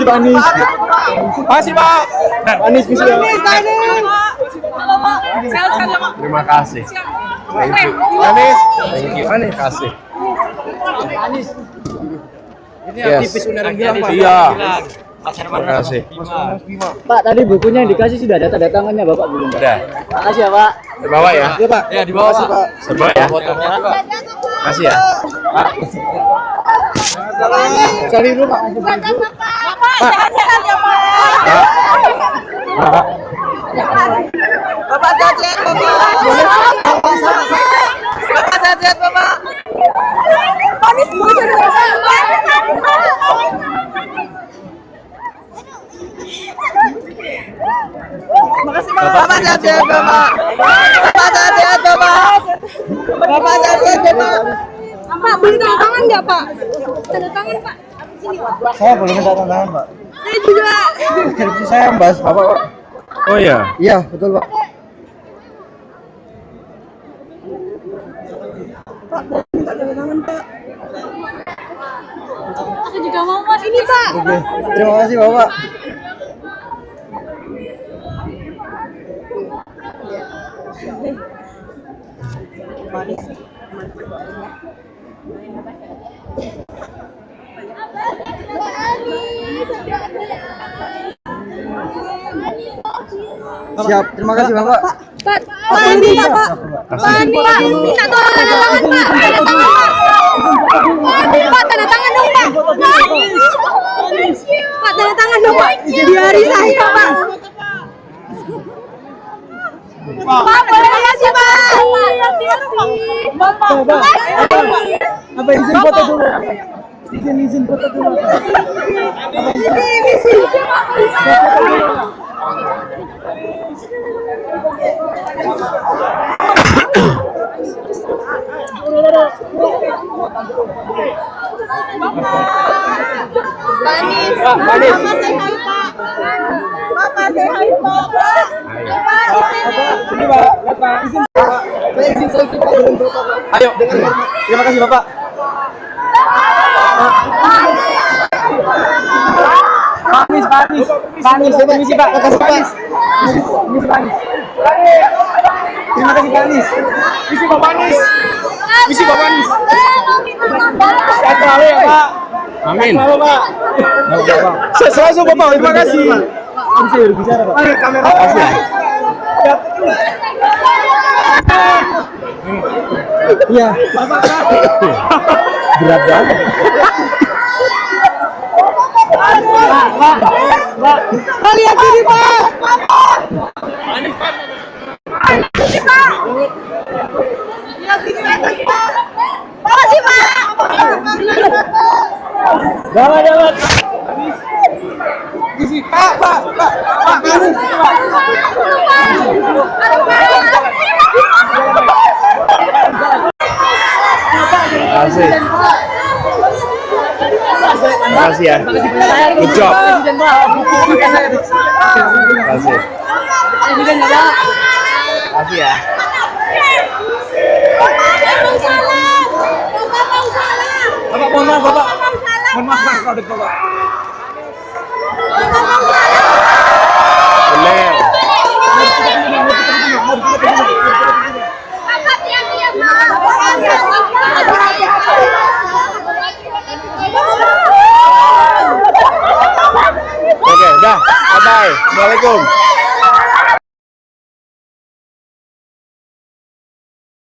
Pak Anies. Makasih Pak. Anies misi. Halo Pak. Sehat-sehat ya Pak. Terima kasih. Thank you. Anies. Thank you. Terima kasih. Anies. Ini Yes. aktivis UNER yang bilang Pak. Iya. Terima kasih. Pak, tadi bukunya yang dikasih sudah ada tanda tangannya Bapak belum? Udah. Makasih ya Pak. Dibawa ya. Iya Pak. Ya di bawah Pak. Semua ya. Kasih ya. Pak. Cari dulu Pak. Bapak sehat-sehat ya Pak. Pak. Bapak sehat-sehat Bapak. Bapak sehat-sehat Bapak. Anies muncul Makasih Pak. Bapak sehat-sehat Bapak. Bapak sehat-sehat Bapak. Bapak sehat-sehat Bapak. Pak, boleh tanda tangan nggak Pak? Tanda tangan Pak. Sini Pak. Saya boleh minta tanda tangan Pak. Saya juga. Skripsi saya membahas Bapak Pak. Oh ya. Iya betul Pak. Pak, minta tanda tangan Pak. Aku juga mau Mas ini Pak. Oke. Terima kasih Bapak. Siap, terima kasih Bapak. Pak Andi, Pak. Pak Andi, minta tolong tanda tangan, Pak. Tanda tangan, Pak. Pak, tanda tangan dong, Pak. Pak, tanda tangan dong, Pak. Di hari saya, Pak. Pak, boleh kasih, Pak. Bapak. Apa izin foto dulu? Izin foto dulu. Banis. Banis. Bapak say hi, Pak. Ini Bapak, izin Pak. Saya izin selfie Pak dengan Bapak. Ayo, terima kasih Bapak. Panis, saya permisi Pak. Terima kasih Panis. Terima kasih Panis. Misi Bapak Panis. Misi Bapak Panis. Sehat selalu ya Pak. Amin. Sehat selalu Pak. Sehat selalu Bapak. Terima kasih. Bisa berbicara Pak. Ayo kamera. Terima kasih. Iya. Berat banget. Pak, lihat ini Pak. Makasih, Pak. Jangan. Isi Pak. Terima kasih ya. Good job. Terima kasih. Terima kasih ya. Bapak, mohon maaf Bapak. Mohon maaf Pak, produk Bapak. Benar. Oke, dah. Bye-bye. Assalamualaikum.